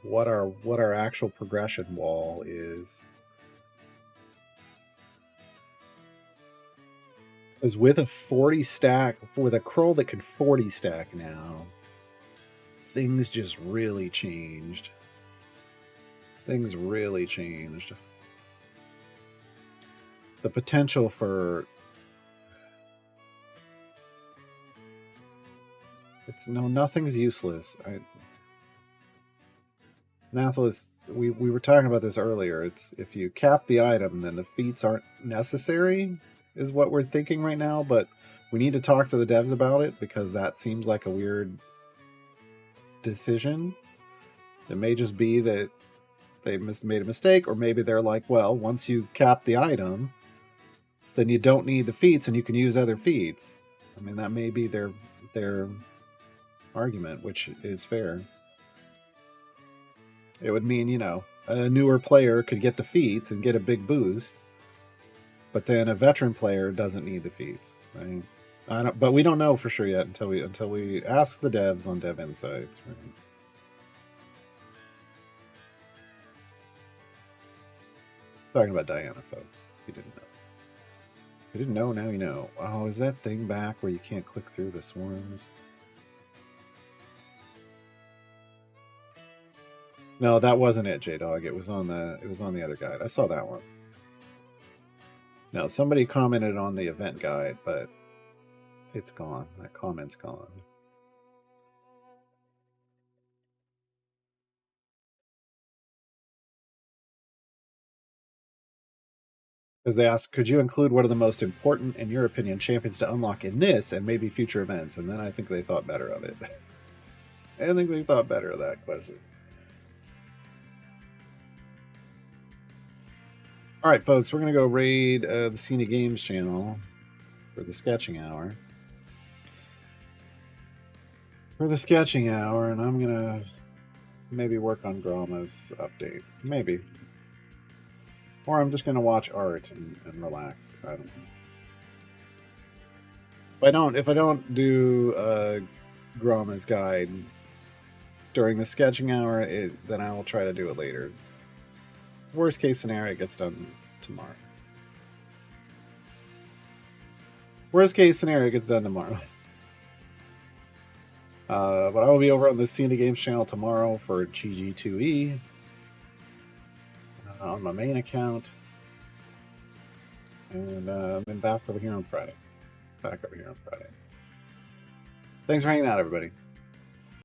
what our actual progression wall is. Because with a 40 stack, with a curl that can 40 stack now, things just really changed. Things really changed. The potential for... nothing's useless. Nathalis, we were talking about this earlier. It's if you cap the item, then the feats aren't necessary, is what we're thinking right now, but we need to talk to the devs about it because that seems like a weird decision. It may just be that they made a mistake, or maybe they're like, well, once you cap the item, then you don't need the feats and you can use other feats. I mean, that may be their argument, which is fair. It would mean, a newer player could get the feats and get a big boost, but then a veteran player doesn't need the feats, right? But we don't know for sure yet until we ask the devs on Dev Insights, right? Talking about Diana, folks. You didn't know. You didn't know, now you know. Oh, is that thing back where you can't click through the swarms? No, that wasn't it, J-Dog. It was on the other guide. I saw that one. No, somebody commented on the event guide, but it's gone. That comment's gone. Because they asked, could you include what are the most important, in your opinion, champions to unlock in this and maybe future events? And then I think they thought better of it. I think they thought better of that question. All right, folks, we're going to go raid the Cena Games channel for the sketching hour. And I'm going to maybe work on Gromma's update. Maybe. Or I'm just going to watch art and relax. I don't know. If I don't do Gromma's guide during the sketching hour, then I will try to do it later. Worst case scenario, it gets done tomorrow. Worst case scenario, it gets done tomorrow. But I will be over on the Cena Games channel tomorrow for GG2E on my main account. And then back over here on Friday. Thanks for hanging out, everybody.